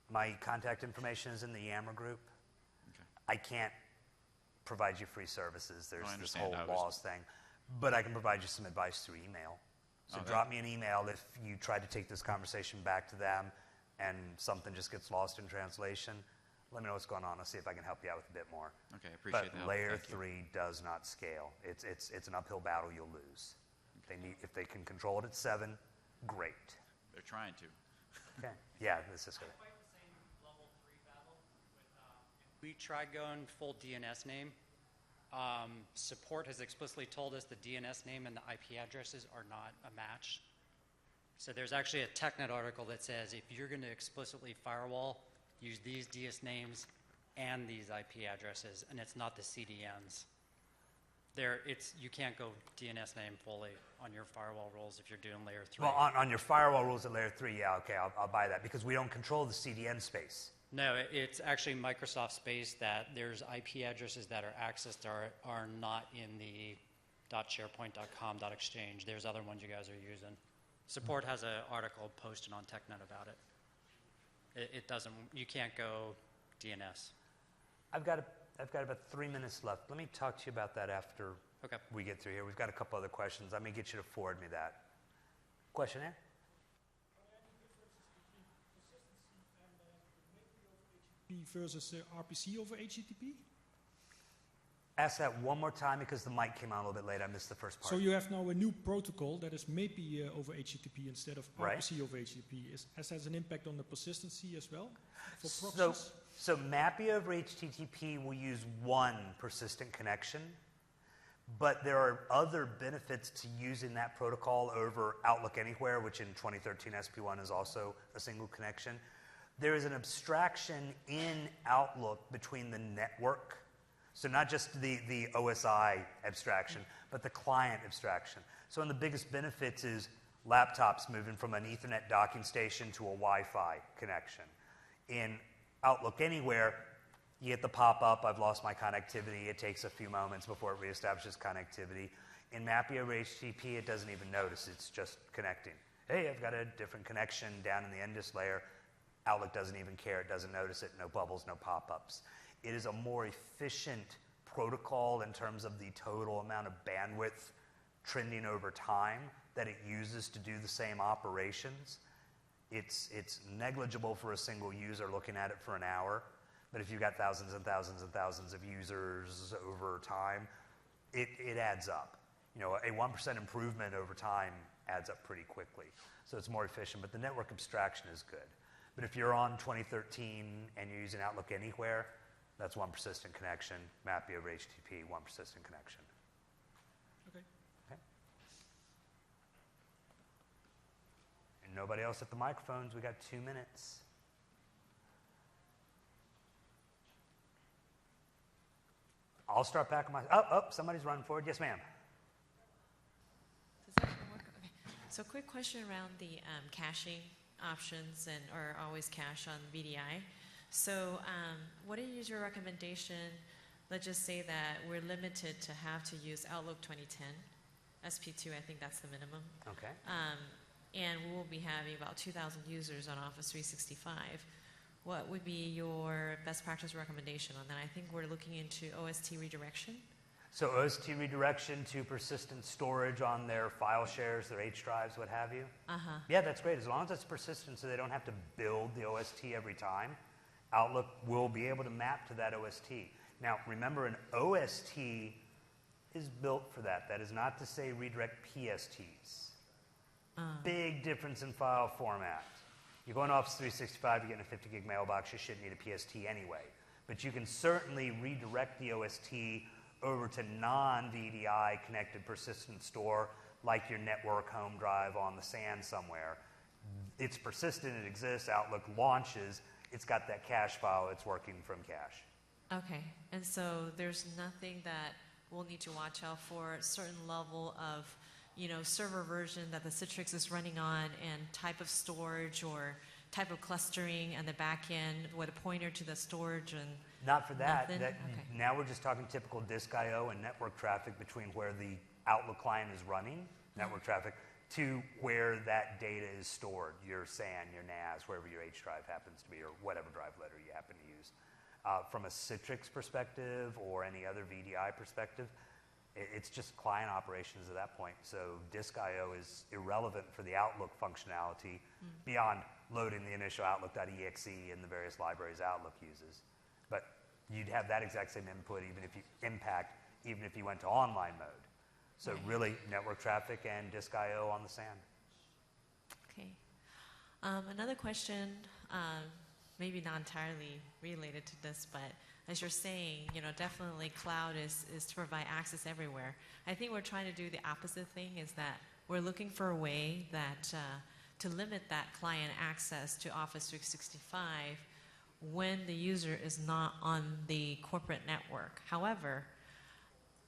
My contact information is in the Yammer group. Okay. I can't provide you free services. There's I this understand. whole I was- laws thing. But I can provide you some advice through email. So Oh, drop me an email if you try to take this conversation back to them and something just gets lost in translation. Let me know what's going on. I'll see if I can help you out with a bit more. Okay, I appreciate But the help. layer Thank you. 3 does not scale. It's an uphill battle you'll lose. If they can control it at 7, great. They're trying to. Okay. Yeah, this is good. Quite the same level 3 battle with, we tried going full DNS name. Support has explicitly told us the DNS name and the IP addresses are not a match. So there's actually a TechNet article that says if you're going to explicitly firewall, use these DS names and these IP addresses, and it's not the CDNs. You can't go DNS name fully on your firewall rules if you're doing layer 3. Well, on your firewall rules at layer 3, yeah, okay, I'll buy that because we don't control the CDN space. No, it's actually Microsoft space that there's IP addresses that are accessed are not in the .sharepoint.com.exchange. There's other ones you guys are using. Support has an article posted on TechNet about it. It doesn't, you can't go DNS. I've got about 3 minutes left. Let me talk to you about that after Okay. we get through here. We've got a couple other questions. I may get you to forward me that. Question there? Versus RPC over HTTP? Ask that one more time because the mic came on a little bit late. I missed the first part. So you have now a new protocol that is maybe over HTTP instead of Right. RPC over HTTP. Has that an impact on the persistency as well for So, proxies? so MAPI over HTTP will use one persistent connection, but there are other benefits to using that protocol over Outlook Anywhere, which in 2013 SP1 is also a single connection. There is an abstraction in Outlook between the network, so not just the OSI abstraction, but the client abstraction. So one of the biggest benefits is laptops moving from an Ethernet docking station to a Wi-Fi connection. In Outlook Anywhere, you get the pop-up, I've lost my connectivity. It takes a few moments before it reestablishes connectivity. In MAPI over HTTP, it doesn't even notice. It's just connecting. Hey, I've got a different connection down in the NDIS layer. Outlook doesn't even care. It doesn't notice it. No bubbles, no pop-ups. It is a more efficient protocol in terms of the total amount of bandwidth trending over time that it uses to do the same operations. It's negligible for a single user looking at it for an hour, but if you've got thousands and thousands and thousands of users over time, it adds up. You know, a 1% improvement over time adds up pretty quickly. So it's more efficient, but the network abstraction is good. But if you're on 2013 and you're using Outlook Anywhere, that's one persistent connection. MAPI over HTTP, one persistent connection. Okay. Okay. And nobody else at the microphones. We got 2 minutes. I'll start packing my. Oh, somebody's running forward. Yes, ma'am. Does that work? Okay. So quick question around the caching options or always cache on VDI. So what is your recommendation? Let's just say that we're limited to have to use Outlook 2010. SP2, I think that's the minimum. Okay. And we'll be having about 2,000 users on Office 365. What would be your best practice recommendation on that? I think we're looking into OST redirection. So OST redirection to persistent storage on their file shares, their H drives, what have you? Uh-huh. Yeah, that's great. As long as it's persistent so they don't have to build the OST every time, Outlook will be able to map to that OST. Now, remember, an OST is built for that. That is not to say redirect PSTs. Big difference in file format. You go into Office 365, you're getting a 50 gig mailbox, you shouldn't need a PST anyway. But you can certainly redirect the OST over to non-VDI connected persistent store, like your network home drive on the SAN somewhere. It's persistent, it exists, Outlook launches, it's got that cache file, it's working from cache. Okay. And so there's nothing that we'll need to watch out for, a certain level of, server version that the Citrix is running on and type of storage or type of clustering and the back end with a pointer to the storage and Not for that. nothing? Okay. Now we're just talking typical disk I/O and network traffic between where the Outlook client is running, network traffic, to where that data is stored, your SAN, your NAS, wherever your H drive happens to be, or whatever drive letter you happen to use. From a Citrix perspective or any other VDI perspective, it's just client operations at that point. So disk I/O is irrelevant for the Outlook functionality beyond loading the initial Outlook.exe and the various libraries Outlook uses. But you'd have that exact same input even if you went to online mode. So really, network traffic and disk I/O on the SAN. Okay. Another question, maybe not entirely related to this, but as you're saying, definitely cloud is to provide access everywhere. I think we're trying to do the opposite thing, is that we're looking for a way that to limit that client access to Office 365 when the user is not on the corporate network. However,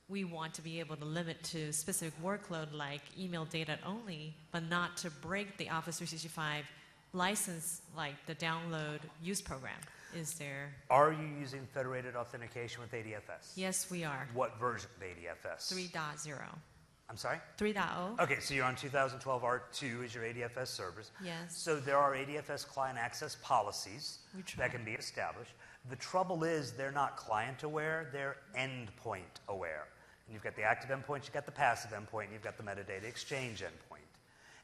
we want to be able to limit to specific workload like email data only, but not to break the Office 365 license, like the download use program. Is there? Are you using federated authentication with ADFS? Yes, we are. What version of ADFS? 3.0. I'm sorry? 3.0. Okay, so you're on 2012 R2 as your ADFS servers. Yes. So there are ADFS client access policies that can be established. The trouble is they're not client aware, they're endpoint aware. And you've got the active endpoint, you've got the passive endpoint, and you've got the metadata exchange endpoint.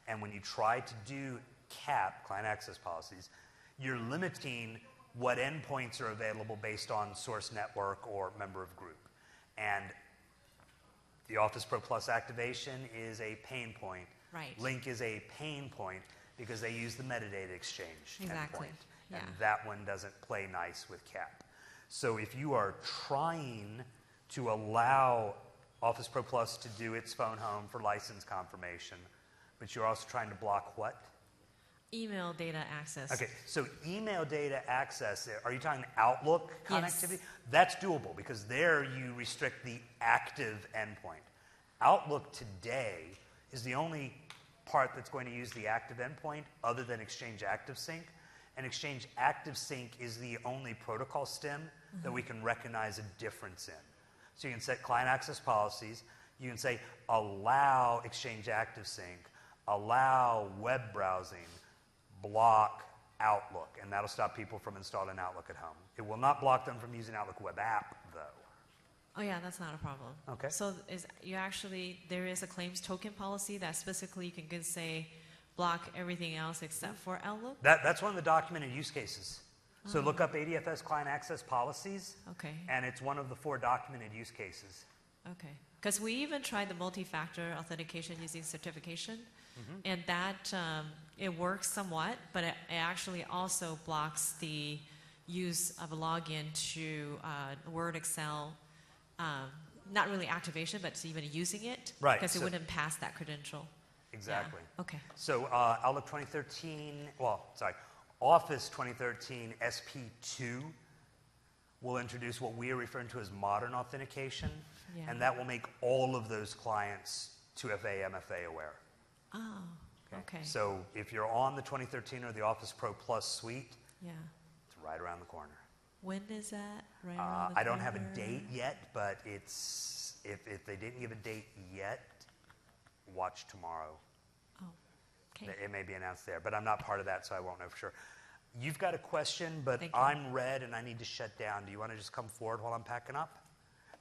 And when you try to do CAP, client access policies, you're limiting what endpoints are available based on source network or member of group. And the Office Pro Plus activation is a pain point. Right. Link is a pain point because they use the metadata exchange Exactly. endpoint. And that one doesn't play nice with CAP. So if you are trying to allow Office Pro Plus to do its phone home for license confirmation, but you're also trying to block what? Email data access. Okay, so email data access, are you talking Outlook connectivity? Yes. That's doable because there you restrict the active endpoint. Outlook today is the only part that's going to use the active endpoint other than Exchange ActiveSync. And Exchange ActiveSync is the only protocol stem that we can recognize a difference in. So you can set client access policies. You can say allow Exchange ActiveSync, allow web browsing, block Outlook, and that'll stop people from installing Outlook at home. It will not block them from using Outlook web app, though. Oh yeah, that's not a problem. Okay. So there is a claims token policy that specifically you can say block everything else except for Outlook? That's one of the documented use cases. So look up ADFS client access policies, Okay. and it's one of the 4 documented use cases. Okay. Because we even tried the multi-factor authentication using certification, and that it works somewhat, but it actually also blocks the use of a login to Word, Excel, not really activation, but even using it, Right, because it so- wouldn't pass that credential. Exactly. Yeah. Okay. So Outlook 2013, Office 2013 SP2 will introduce what we are referring to as modern authentication, Yeah. and that will make all of those clients 2FA, MFA aware. Oh, okay. So if you're on the 2013 or the Office Pro Plus suite, Yeah. it's right around the corner. When is that? Right around the I don't have a corner? date yet, but it's if they didn't give a date yet, watch tomorrow. Oh, okay. It may be announced there, but I'm not part of that, so I won't know for sure. You've got a question, but Thank you. I'm red and I need to shut down. Do you want to just come forward while I'm packing up?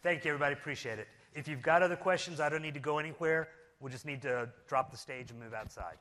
Thank you, everybody. Appreciate it. If you've got other questions, I don't need to go anywhere. We'll just need to drop the stage and move outside.